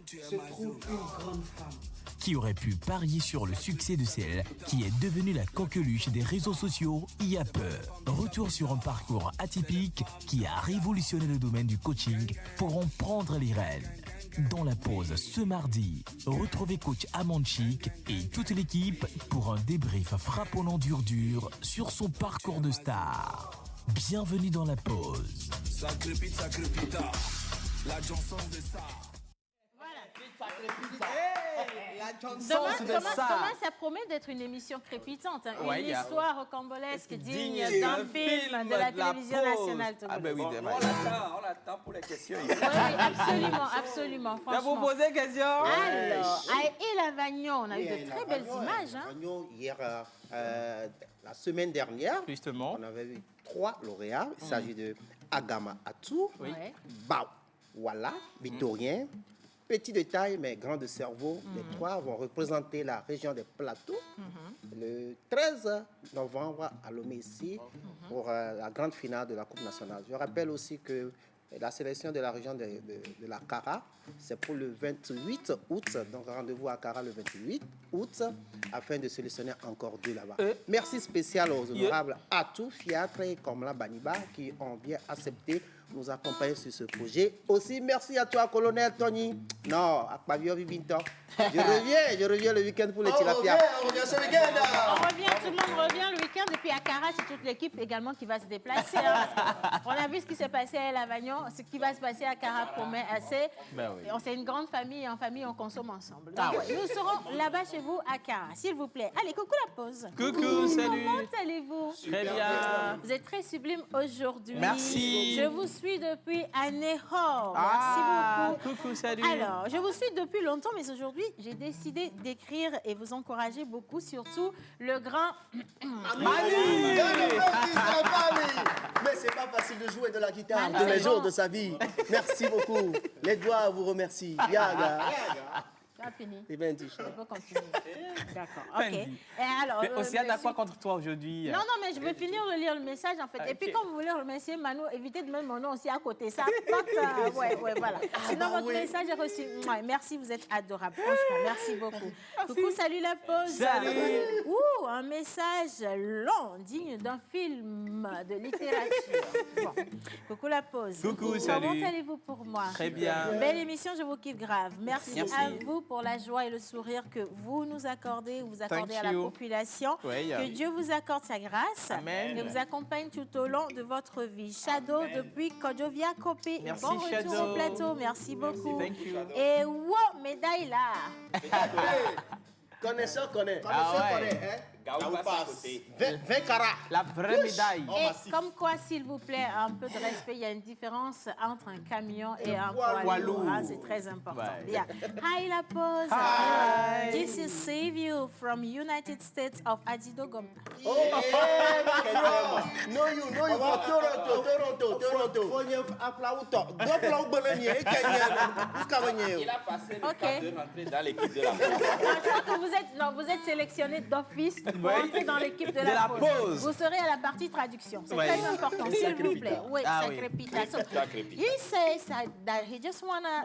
se trouve une grande femme. Qui aurait pu parier sur le succès de celle qui est devenue la coqueluche des réseaux sociaux il y a peu. Retour sur un parcours atypique qui a révolutionné le domaine du coaching pour en prendre les rênes. Dans la pause ce mardi, retrouvez coach Amanchik et toute l'équipe pour un débrief frapponnant dur sur son parcours de star. Bienvenue dans la pause. Ça crépite, la chanson de ça. Thomas, ça promet d'être une émission crépitante, hein, une histoire rocambolesque digne d'un film de la télévision nationale. Ah ben oui, on l'attend pour les questions. Oui, absolument. Vous posez des questions. Alors, à Elavagnon, on a eu de très belles images. Hier, la semaine dernière, justement, on avait eu 3 lauréats. Il s'agit de Agama Atou, Wala, Victorien. Petit de taille, mais grand de cerveau. Les 3 vont représenter la région des Plateaux le 13 novembre à Lomé ici pour la grande finale de la Coupe nationale. Je rappelle aussi que la sélection de la région de la Kara, c'est pour le 28 août. Donc rendez-vous à Kara le 28 août afin de sélectionner encore 2 là-bas. Merci spécial aux honorables Atou, Fiatre et Komla Baniba qui ont bien accepté nous accompagner sur ce projet. Aussi, merci à toi, colonel Tony. Non, à Pavio Vivinto. Je reviens le week-end pour les tilapia. On revient ce week-end. Tout le monde revient le week-end. Et puis à Cara, c'est toute l'équipe également qui va se déplacer. Hein, on a vu ce qui s'est passé à Elavagnon. Ce qui va se passer à Cara promet assez. C'est une grande famille et en famille, on consomme ensemble. Donc, nous serons là-bas chez vous à Cara, s'il vous plaît. Allez, coucou la pause. Coucou, salut. Comment allez-vous? Très bien. Vous êtes très sublime aujourd'hui. Merci. Je vous suis depuis Anéhor. Merci beaucoup. Coucou, salut. Alors, je vous suis depuis longtemps, mais aujourd'hui, j'ai décidé d'écrire et vous encourager beaucoup, surtout le grand Manu. Mais c'est pas facile de jouer de la guitare tous les jours de sa vie. Merci beaucoup. Les doigts vous remercient. Yaga. Fini. C'est bien dit. Je peux continuer. D'accord. OK. Et alors, Océane a quoi contre toi aujourd'hui? Non, mais je vais finir de lire le message en fait. Et puis quand vous voulez remercier Manu, évitez de mettre mon nom aussi à côté. Ça ouais, voilà. Sinon, votre message est reçu. Merci, vous êtes adorable. Franchement, merci beaucoup. Coucou, salut la pause. Salut. Un message long, digne d'un film de littérature. Bon. Coucou la pause. Coucou, salut. Comment allez-vous pour moi? Très bien. Belle émission, je vous kiffe grave. Merci. À vous pour la joie et le sourire que vous nous accordez, vous accordez à la population. Que Dieu vous accorde sa grâce et vous accompagne tout au long de votre vie. Shadow depuis Kodjovia Kopé. Bon retour au plateau. Merci beaucoup. Et wow, médaille là. Connaisseur connaît. Gaoupas. 20 carats. La vraie médaille. Et comme quoi, s'il vous plaît, un peu de respect. Il y a une différence entre un camion et un poids lourd. C'est très important. Yeah. Hi, La Pause. Hi. This is Savio from United States of Adidogom. Oh, no you Toronto. Il a passé le temps de rentrer dans l'équipe de la pause. Je crois que vous êtes sélectionné d'office pour entrer dans l'équipe de la pause. Vous serez à la partie traduction. C'est très important, s'il vous plaît. Oui, ça crépite. He says that he just wanna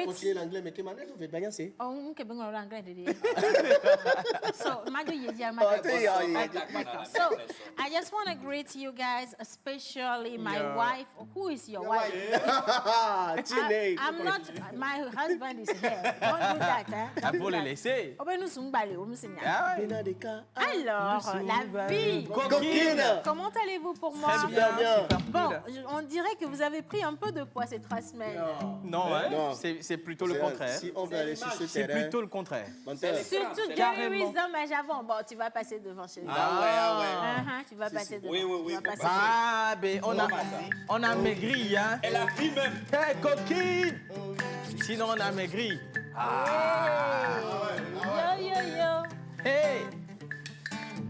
continuer l'anglais, mais tu m'as dit, vous êtes bien assez. Oh, okay, ben l'anglais de So, I just want to greet you guys, especially my wife. Who is your wife? I'm not. My husband is here. Don't do that, Il faut le laisser. Alors, Alors, la vie. Coquine. Comment allez-vous pour moi? Très bien, super Bon, cool. on dirait que vous avez pris un peu de poids ces 3 semaines. Non, hein, Non. c'est plutôt le contraire. Si on veut aller sur ce C'est terrain, plutôt le contraire. Surtout Jerry Carrément. Wisdom à Javon. Bon, tu vas passer devant chez lui. Tu vas passer devant. Oui. Ah, ben on a maigri, hein. Elle a pris même. Hey, coquine. Sinon, on a maigri. Yo. Hey.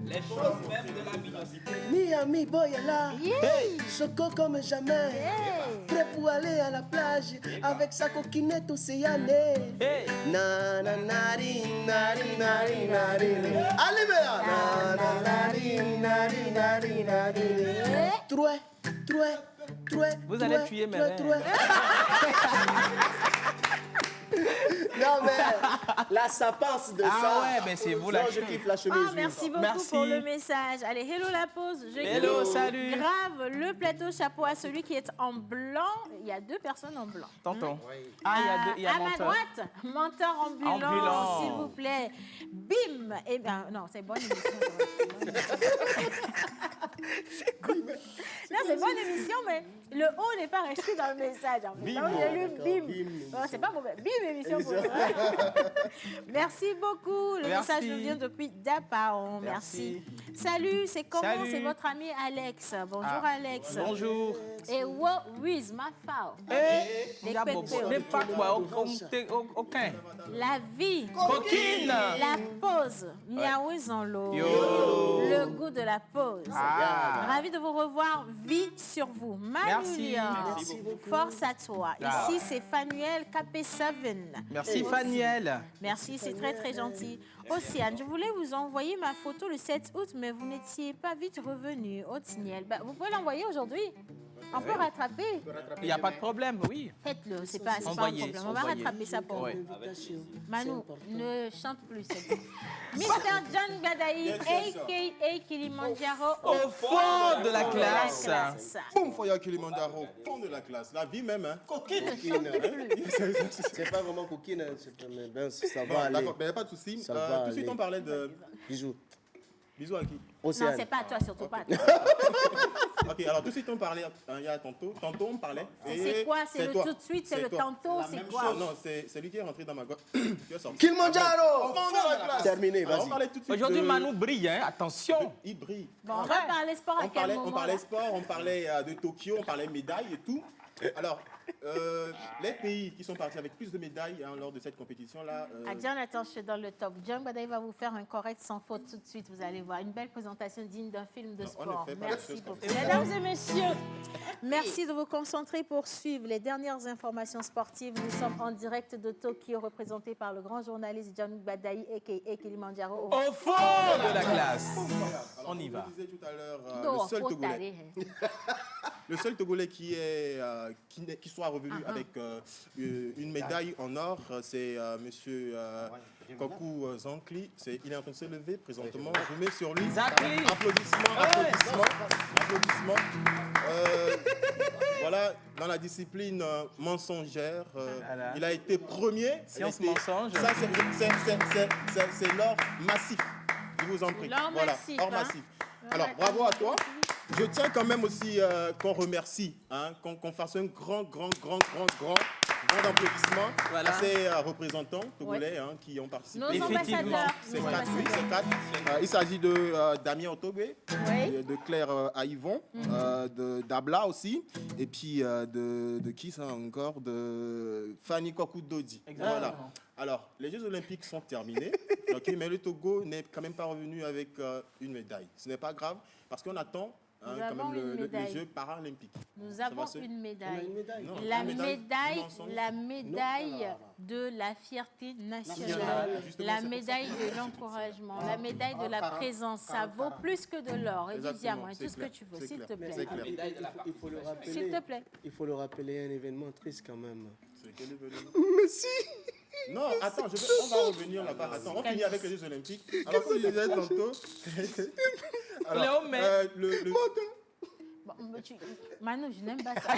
Les choses même de la vie. Miami boy est là. Hey. Choco comme jamais. Prêt pour aller à la plage avec sa coquinette océanée. Hey. Na na nari nari nari nari. Allez Béa. Na na nari nari nari nari. Troué. Vous allez tuer mes rêves. Non mais là ça passe de ça. Ah ouais, mais c'est vous la Non, je kiffe la chemise. Merci beaucoup Merci. pour le message. Allez, hello la pause. Hello, salut. Grave le plateau chapeau à celui qui est en blanc. Il y a 2 personnes en blanc. Tonton. Ah, il y a à ma menteur. droite, menteur ambulant, Ambulant. s'il vous plaît. Bim. Eh bien, non, c'est bonne émission. Non, c'est bonne émission, mais le haut n'est pas resté dans le message. En fait. Bim. Donc, j'ai lu bim. Bon, c'est pas mauvais. Bim, émission pour vous. Merci beaucoup. Le Merci. message nous vient depuis Dapaon. Merci. Salut, c'est comment? Salut. C'est votre ami Alex. Bonjour, Alex. Bonjour. Et what is my foul? Eh, mais pas quoi, aucun. La vie. Coquine. La pause. Miaouez en l'eau. Yo. Le goût de la pause. Ah. Ravi de vous revoir. Vie sur vous. Merci. Merci beaucoup. Force à toi. Ah. Ici, c'est Fanuel Capé-Saven. Merci, Faniel. Merci, c'est très, très gentil. Océane, je voulais vous envoyer ma photo le 7 août, mais vous n'étiez pas vite revenu. Otniel, vous pouvez l'envoyer aujourd'hui. On peut rattraper. Il n'y a pas de problème, oui. Faites-le, c'est pas un Envoyez, problème. On va envoyez. rattraper ça pour Ouais. vous. Manu, ne chante plus. c'est bon. Mr. John Gadaï, a.k.a. Kilimanjaro, Au fond de la classe. Boum, Foya Kilimanjaro, fond de la classe. La vie même, hein. Coquine. C'est pas vraiment coquine, hein, mais ben, ça va Bon, aller. d'accord, mais il n'y a pas de souci. Ça va Tout de suite, aller. on parlait de... Bisous. Bisous à qui? Non, Océane. c'est pas à toi, surtout pas à toi. Ok, alors tout de suite, on parlait, il y a tantôt on parlait. C'est quoi? C'est le toi. tout de suite, c'est le toi. tantôt, c'est quoi? Non, c'est lui qui est rentré dans ma gorge. Qui est sorti. Kilimanjaro. Fond de la classe. Terminé, Alors, on vas-y. parlait tout de suite Aujourd'hui, de- Manu brille, hein. Attention. Il brille. Bon, on va parler sport à quel moment? On parlait sport, on parlait de Tokyo, on parlait médailles et tout. Alors, les pays qui sont partis avec plus de médailles lors de cette compétition-là. Ah, John, attends, je suis dans le top. John Badaï va vous faire un correct sans faute tout de suite. Vous allez voir une belle présentation digne d'un film de on ne sport. fait pas Merci les choses beaucoup. comme ça. Mesdames et messieurs, merci de vous concentrer pour suivre les dernières informations sportives. Nous sommes en direct de Tokyo, représenté par le grand journaliste John Badaï, a.k.a. Kilimanjaro. Au fond de la classe. Alors, On y va. Comme je disais tout à l'heure, Non, le seul faut Togolais. aller. Le seul Togolais qui soit revenu avec une médaille en or, c'est monsieur Kokou Zankli. Il est en train de se lever présentement. Je mets sur lui. Zankli. Applaudissements. Voilà, dans la discipline mensongère, Voilà. il a été premier. Science Il a été- mensonge. Ça, c'est l'or massif. Je vous en prie. L'or Voilà, massif, or hein. massif. Alors, bravo à toi. Je tiens quand même aussi qu'on remercie, qu'on fasse un grand applaudissement Voilà. à ces représentants togolais qui ont participé. Nos Effectivement. ambassadeurs. C'est nos 4, oui, ambassadeurs. c'est 4. Il s'agit de Damien Otogwe, Oui. de Claire Aïvon, d'Abla aussi, et puis de qui ça encore? De Fanny Kokoudodi. Voilà. Alors, les Jeux Olympiques sont terminés, ok, mais le Togo n'est quand même pas revenu avec une médaille. Ce n'est pas grave, parce qu'on attend Nous quand avons même une les médaille. Jeux paralympiques. Nous Ça avons va se- une médaille. Non, La médaille, mensonge. la médaille de la fierté nationale, Justement, la c'est pour médaille de l'encouragement, la médaille de la présence. Ça vaut plus que de l'or et du Exactement, diamant et c'est tout ce que clair, tu veux, c'est s'il clair, te plaît. c'est clair. Il faut le rappeler. S'il te plaît. Il faut le rappeler, un événement triste quand même. C'est quel événement? Mais si. Non, attends, on va revenir là-bas. Attends, on finit avec les Jeux Olympiques. Alors, comme je disais tantôt, alors, Léo, mais- Manu, je n'aime pas ça.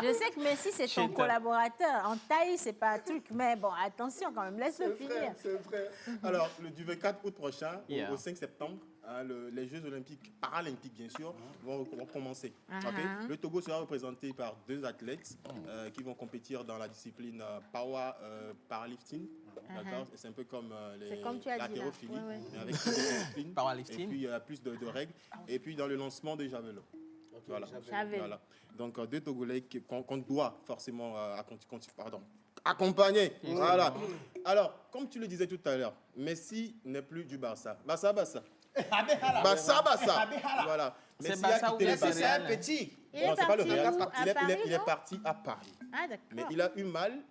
Je sais que Messi, c'est ton collaborateur. En taille, c'est pas un truc. Mais bon, attention quand même, laisse-le finir. C'est vrai. Alors, du 24 août prochain au 5 septembre, les Jeux olympiques, paralympiques bien sûr, vont commencer. Okay? Le Togo sera représenté par 2 athlètes qui vont compétir dans la discipline power powerlifting. D'accord. C'est un peu comme l'haltérophilie, mais avec plus de discipline. Powerlifting. Et puis plus de règles. Et puis dans le lancement des javelots. Voilà. Donc 2 Togolais qu'on doit forcément accompagner. Voilà. Alors, comme tu le disais tout à l'heure, Messi n'est plus du Barça. Barça. Voilà. C'est Barça ou Messi, c'est un petit. Non, c'est pas le Real. Il est parti à Paris. Ah, d'accord. Mais il a eu mal.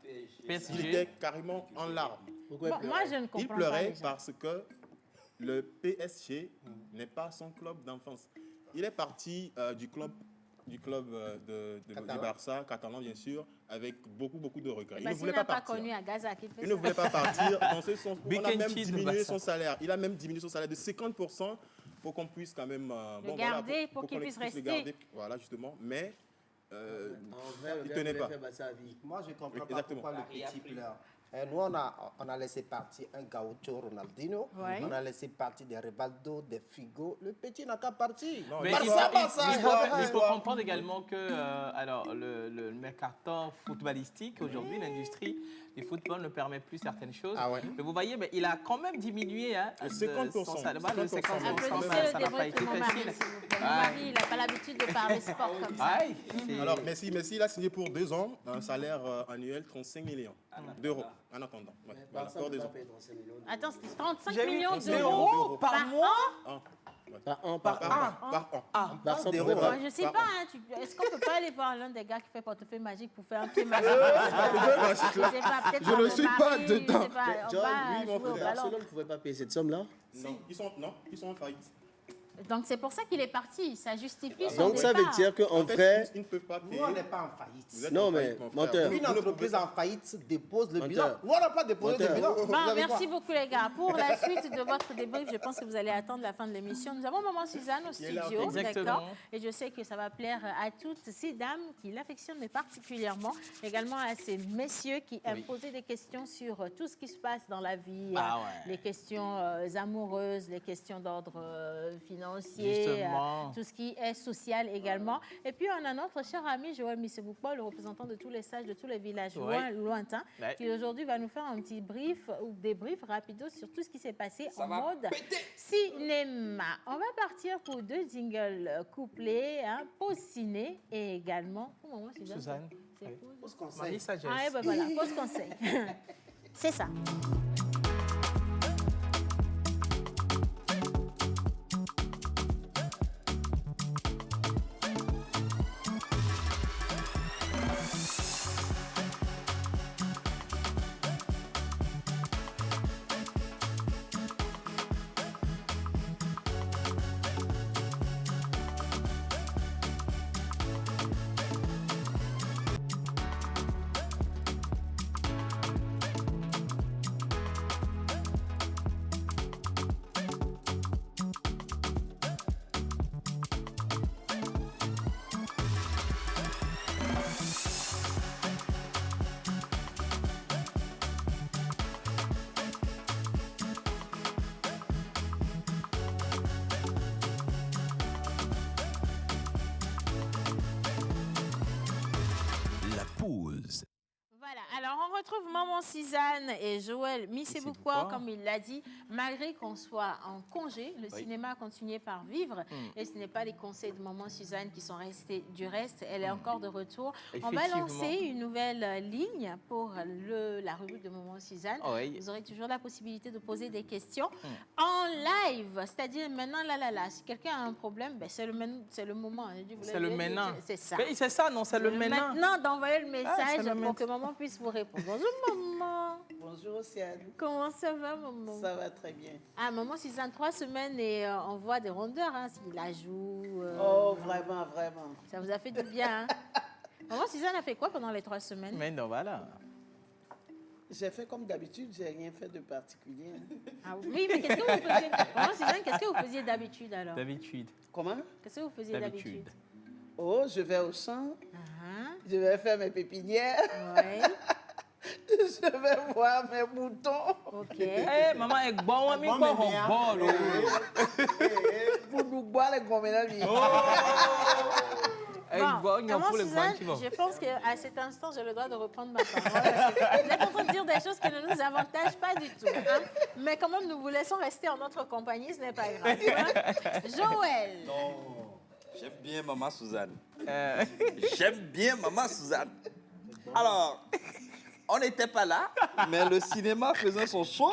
Il était carrément en larmes. Bon, moi, je ne comprends pas. Il pleurait parce que le PSG n'est pas son club d'enfance. Il est parti du club du Barça, catalan bien sûr, avec beaucoup de regrets. Il ne voulait pas partir. Il ne voulait pas partir. On a même diminué son salaire. Il a même diminué son salaire de 50% pour qu'on puisse quand même le garder, pour qu'il puisse rester. Garder, voilà, justement. Mais il ne tenait pas. Moi, je ne comprends pas pourquoi le petit pleure. Nous, on a laissé partir un Gaucho Ronaldinho, on a laissé partir des Rivaldo, des Figo. Le petit n'a qu'à partir. Il faut comprendre également que le mercato footballistique, aujourd'hui, l'industrie du football ne permet plus certaines choses. Mais vous voyez, il a quand même diminué le 50%. Son salaire. Le 50%, ça n'a pas été facile. Il n'a pas l'habitude de parler sport comme ça. Alors, Messi, il a signé pour 2 ans un salaire annuel 35 millions d'euros. En attendant. Voilà, pour 2 ans. Attends, c'est 35 millions d'euros par mois? Par an. Je ne sais pas, est-ce qu'on ne peut pas aller voir l'un des gars qui fait portefeuille magique pour faire un pied magique? Je ne suis pas dedans. John, oui, mon frère, Barcelone ne pouvait pas payer cette somme-là? Non, ils sont en faillite. Donc c'est pour ça qu'il est parti, ça justifie son Donc ça veut dire qu'en vrai... Ils ne peuvent pas payer. Nous, on n'est pas en faillite. Non, mais, menteur. Une entreprise en faillite dépose le bilan. Nous, on n'a pas déposé le bilan. Merci beaucoup, les gars. Pour la suite de votre débrief, je pense que vous allez attendre la fin de l'émission. Nous avons Maman Suzanne au studio, d'accord? Et je sais que ça va plaire à toutes ces dames qui l'affectionnent, mais particulièrement également à ces messieurs qui aiment poser des questions sur tout ce qui se passe dans la vie, les questions amoureuses, les questions d'ordre financier, tout ce qui est social également. Et puis, on a notre cher ami Joël Misseboukpo, le représentant de tous les sages de tous les villages lointains, qui aujourd'hui va nous faire un petit brief ou débrief rapido sur tout ce qui s'est passé en mode cinéma. On va partir pour 2 jingles couplés, pause ciné et également... Comment Suzanne? Pause conseil. Voilà, pause conseil. C'est ça. Voilà, alors on retrouve Maman Suzanne et Joël Misseboukpo, comme il l'a dit, malgré qu'on soit en congé, le cinéma a continué par vivre et ce n'est pas les conseils de Maman Suzanne qui sont restés du reste, elle est encore de retour. On va lancer une nouvelle ligne pour la rubrique de Maman Suzanne. Vous aurez toujours la possibilité de poser des questions en live, c'est-à-dire maintenant, si quelqu'un a un problème, c'est le moment. C'est le maintenant. C'est ça. C'est ça, non, c'est le maintenant. Maintenant, d'envoyer le message pour que maman puisse vous répondre. Bonjour, maman. Bonjour, Océane. Comment ça va, maman? Ça va très bien. Ah, maman, Suzanne, 3 semaines et on voit des rondeurs, s'il la joue. Oh, vraiment, vraiment. Ça vous a fait du bien, Maman, Suzanne a fait quoi pendant les 3 semaines? Mais non, voilà. J'ai fait comme d'habitude, j'ai rien fait de particulier. Ah oui, mais qu'est-ce que vous faisiez? Maman Suzanne, qu'est-ce que vous faisiez d'habitude alors? D'habitude. Comment? Qu'est-ce que vous faisiez d'habitude? Oh, je vais au champ. Je vais faire mes pépinières. Ouais. Je vais voir mes moutons. Ok. Maman est bonne, mais pas bon. Pour nous boire les gommets. Bon, maman Suzanne, je pense qu'à cet instant, j'ai le droit de reprendre ma parole. Parce que vous êtes en train de dire des choses qui ne nous avantagent pas du tout. Hein? Mais quand même, nous vous laissons rester en notre compagnie, ce n'est pas grave. Hein? Joël. Non, j'aime bien Maman Suzanne. J'aime bien Maman Suzanne. Alors, on n'était pas là, mais le cinéma faisait son show.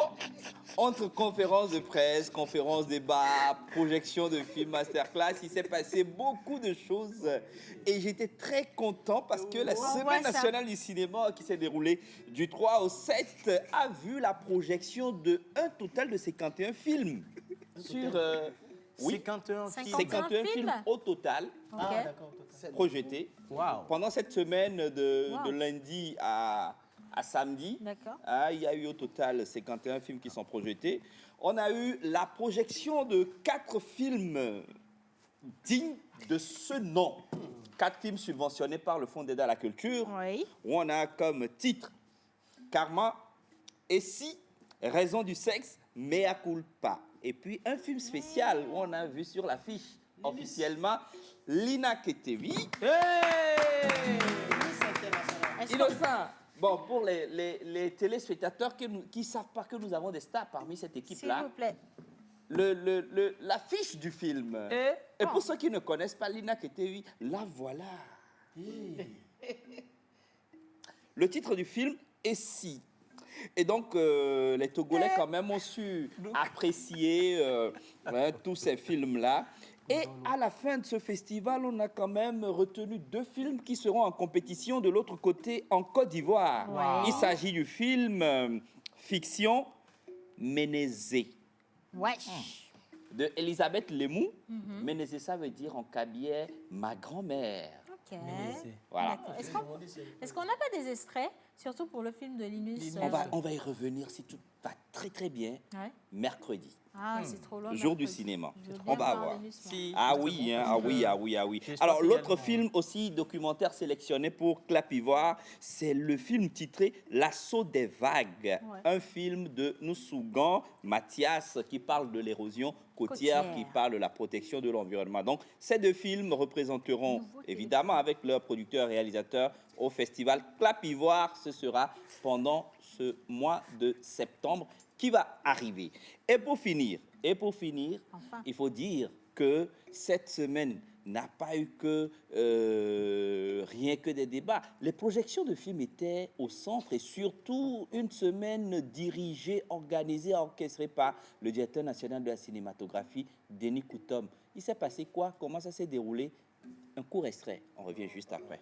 Entre conférences de presse, conférences débat, projections de films, masterclass, il s'est passé beaucoup de choses. Et j'étais très content parce que la Semaine nationale du cinéma qui s'est déroulée du 3 au 7 a vu la projection de un total de 51 films. Sur 51 films au total projetés pendant cette semaine de lundi à samedi. Il y a eu au total 51 films qui sont projetés. On a eu la projection de 4 films dignes de ce nom. 4 films subventionnés par le Fonds d'aide à la culture. Où on a comme titre Karma, Et si, Raison du sexe, Mea culpa. Et puis un film spécial où on a vu sur l'affiche officiellement Lina Ketevi. Innocent. Bon, pour les téléspectateurs qui ne savent pas que nous avons des stars parmi cette équipe-là. S'il vous plaît. L'affiche du film. Et pour ceux qui ne connaissent pas Lina Ketevi, la voilà. Le titre du film, Et si. Et donc, les Togolais quand même ont su apprécier tous ces films-là. Et à la fin de ce festival, on a quand même retenu 2 films qui seront en compétition de l'autre côté en Côte d'Ivoire. Wow. Il s'agit du film fiction Ménézé de Elisabeth Lemou. Ménézé, ça veut dire en kabyère ma grand-mère. Ok. Voilà. Est-ce qu'on n'a pas des extraits, surtout pour le film de Linus? On va y revenir si tout va très très bien mercredi. Ah, c'est trop long. Jour du cinéma. On va avoir. Si. Ah oui. Alors, l'autre film aussi documentaire sélectionné pour Clapivoire, c'est le film titré L'assaut des vagues. Un film de Noussougan Mathias qui parle de l'érosion côtière, qui parle de la protection de l'environnement. Donc, ces 2 films représenteront, évidemment, avec leur producteur et réalisateur, au festival Clapivoire. Ce sera pendant ce mois de septembre qui va arriver. Et pour finir, il faut dire que cette semaine n'a pas eu que rien que des débats. Les projections de films étaient au centre et surtout une semaine dirigée, organisée, orchestrée par le directeur national de la cinématographie, Denis Koutom. Il s'est passé quoi? Comment ça s'est déroulé? Un court extrait. On revient juste après.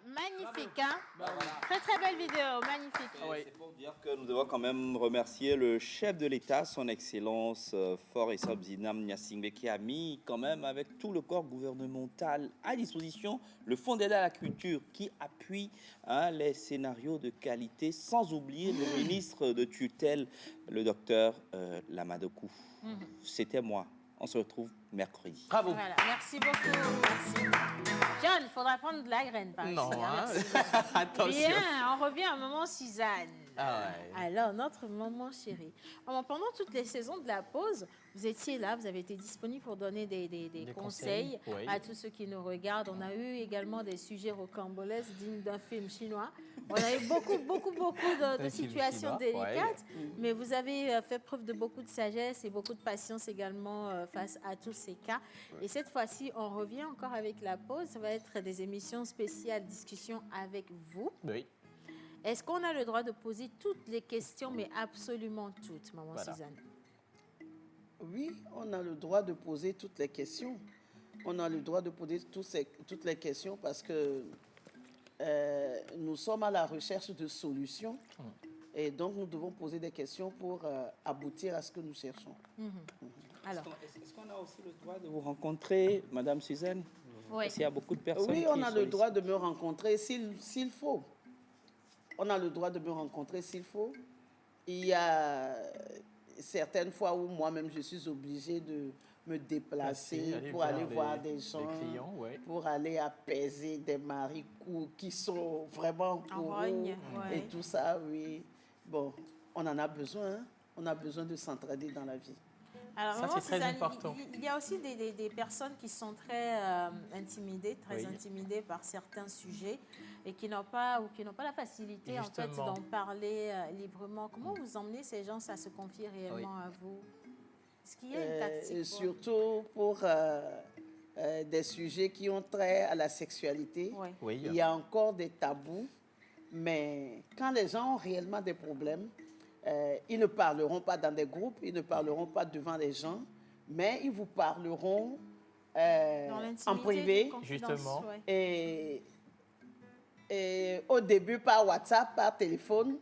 Magnifique, hein? Très très belle vidéo, magnifique. C'est pour dire que nous devons quand même remercier le chef de l'État, son Excellence Faure Issam-Zinam Gnassingbé, qui a mis quand même avec tout le corps gouvernemental à disposition le Fonds d'aide à la culture qui appuie les scénarios de qualité, sans oublier le ministre de tutelle, le docteur Lamadokou. C'était moi. On se retrouve mercredi. Bravo. Voilà, merci beaucoup. Merci. John, il faudra prendre de la graine, par Non, ici. hein. Attention. Bien, on revient à maman Suzanne. Ah ouais. Alors, notre maman chérie. Alors, pendant toutes les saisons de la pause, vous étiez là, vous avez été disponible pour donner des conseils oui. à tous ceux qui nous regardent. On a eu également des sujets rocambolesques dignes d'un film chinois. On a eu beaucoup de situations délicates, mais vous avez fait preuve de beaucoup de sagesse et beaucoup de patience également face à tous ces cas. Et cette fois-ci, on revient encore avec la pause. Ça va être des émissions spéciales, discussions avec vous. Oui. Est-ce qu'on a le droit de poser toutes les questions, mais absolument toutes, maman Suzanne? Oui, on a le droit de poser toutes les questions. On a le droit de poser toutes les questions parce que nous sommes à la recherche de solutions. Et donc, nous devons poser des questions pour aboutir à ce que nous cherchons. Alors, est-ce qu'on a aussi le droit de vous rencontrer, Madame Suzanne? Oui. Parce qu'il y a beaucoup de personnes Oui, qui on a le sollicitent. droit de me rencontrer s'il faut. On a le droit de me rencontrer s'il faut. Il y a certaines fois où moi-même je suis obligée de me déplacer pour aller voir des gens, clients, pour aller apaiser des maris qui sont vraiment courants et tout ça, oui. Bon, on en a besoin, hein? On a besoin de s'entraider dans la vie. Alors, ça, c'est très important. Il y a aussi des personnes qui sont très intimidées, intimidées par certains sujets et qui n'ont pas la facilité en fait d'en parler librement. Comment vous emmenez ces gens à se confier réellement à vous? Est-ce qu'il y a une tactique? Surtout pour des sujets qui ont trait à la sexualité, il y a encore des tabous, mais quand les gens ont réellement des problèmes, ils ne parleront pas dans des groupes, ils ne parleront pas devant les gens, mais ils vous parleront en privé, justement. Et au début par WhatsApp, par téléphone.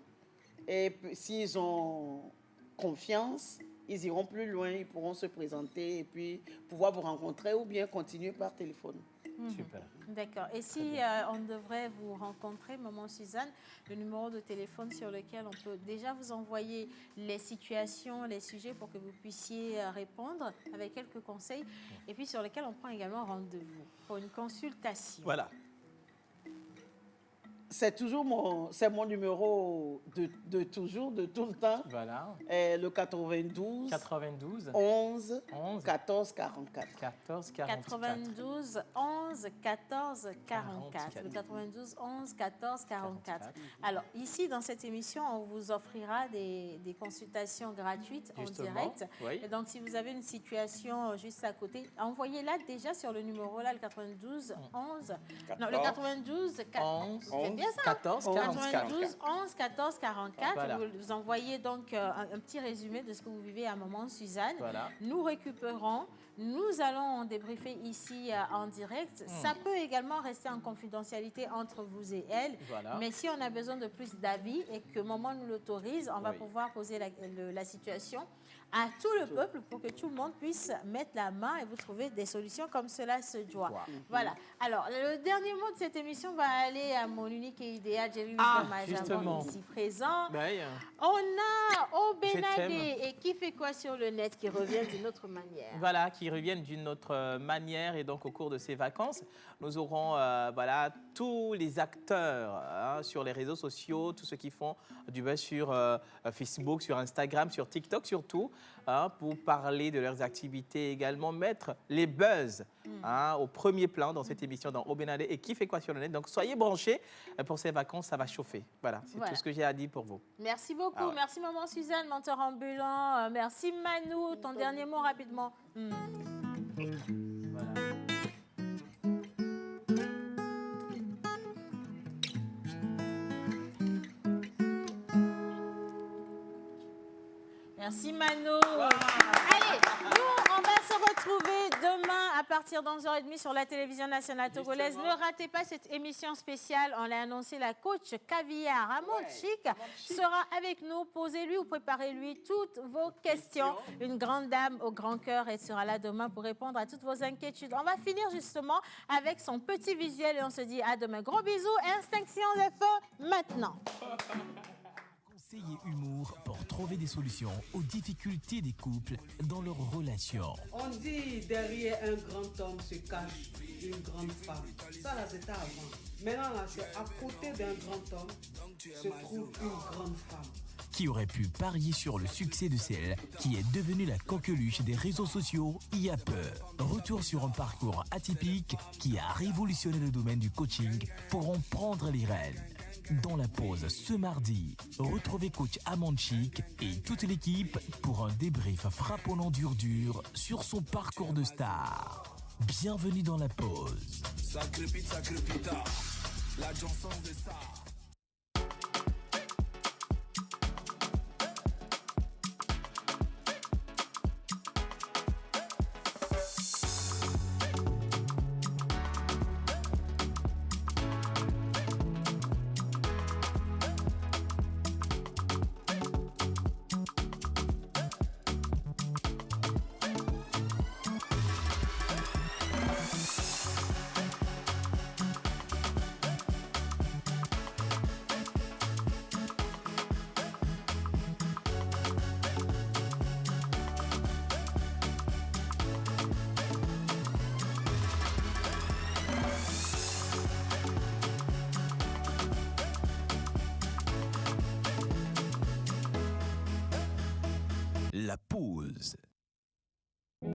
Et s'ils ont confiance, ils iront plus loin, ils pourront se présenter et puis pouvoir vous rencontrer ou bien continuer par téléphone. Super. D'accord. Et si on devrait vous rencontrer, maman Suzanne, le numéro de téléphone sur lequel on peut déjà vous envoyer les situations, les sujets pour que vous puissiez répondre avec quelques conseils, et puis sur lequel on prend également rendez-vous pour une consultation. Voilà. C'est mon numéro de toujours, de tout le temps. Voilà. Le 92 11 14 44. 92 11 14 44. Le 92 11 14 44. Alors, ici, dans cette émission, on vous offrira des consultations gratuites en direct. Oui. Et donc, si vous avez une situation juste à côté, envoyez-la déjà sur le numéro là, le 92 11. Non, le 92 11. Bien ça. 14 44. 92 11 14 44. Voilà. Vous envoyez donc un petit résumé de ce que vous vivez à maman Suzanne. Voilà. Nous récupérons. Nous allons en débriefer ici en direct. Ça peut également rester en confidentialité entre vous et elle. Voilà. Mais si on a besoin de plus d'avis et que maman nous l'autorise, on va pouvoir poser la situation à tout le peuple pour que tout le monde puisse mettre la main et vous trouver des solutions comme cela se doit. Voilà. Alors, le dernier mot de cette émission va aller à mon unique et idéal, Jerry Majavon, ici présent. On a Obenade et qui fait quoi sur le net, qui revient d'une autre manière. Voilà, qui reviennent d'une autre manière. Et donc, au cours de ces vacances, nous aurons tous les acteurs sur les réseaux sociaux, tous ceux qui font du buzz sur Facebook, sur Instagram, sur TikTok surtout, pour parler de leurs activités également, mettre les buzz au premier plan dans cette émission dans Obenade et qui fait quoi sur le net. Donc, soyez branchés pour ces vacances, ça va chauffer. Voilà, c'est tout ce que j'ai à dire pour vous. Merci beaucoup. Merci maman Suzanne, menteur ambulant. Merci Manou. Ton dernier mot rapidement. Merci Mano. Allez, nous, on va se retrouver demain partir d'11h30 sur la télévision nationale togolaise. Justement. Ne ratez pas cette émission spéciale. On l'a annoncé, la coach Caviar Amonchik sera avec nous. Posez-lui ou préparez-lui toutes vos questions. Une grande dame au grand cœur, elle sera là demain pour répondre à toutes vos inquiétudes. On va finir justement avec son petit visuel et on se dit à demain. Gros bisous, Extinction des feux maintenant. Conseil et humour pour trouver des solutions aux difficultés des couples dans leurs relations. On dit derrière un grand homme se cache une grande femme. Ça, là, c'était avant. Maintenant, là, c'est à côté d'un grand homme se trouve une grande femme. Qui aurait pu parier sur le succès de celle qui est devenue la coqueluche des réseaux sociaux il y a peu. Retour sur un parcours atypique qui a révolutionné le domaine du coaching pour en prendre les rênes. Dans la pause ce mardi, retrouvez coach Amonchik et toute l'équipe pour un débrief frapponnant dur sur son parcours de star. Bienvenue dans la pause. Ça crépite, la chanson de ça. La pause.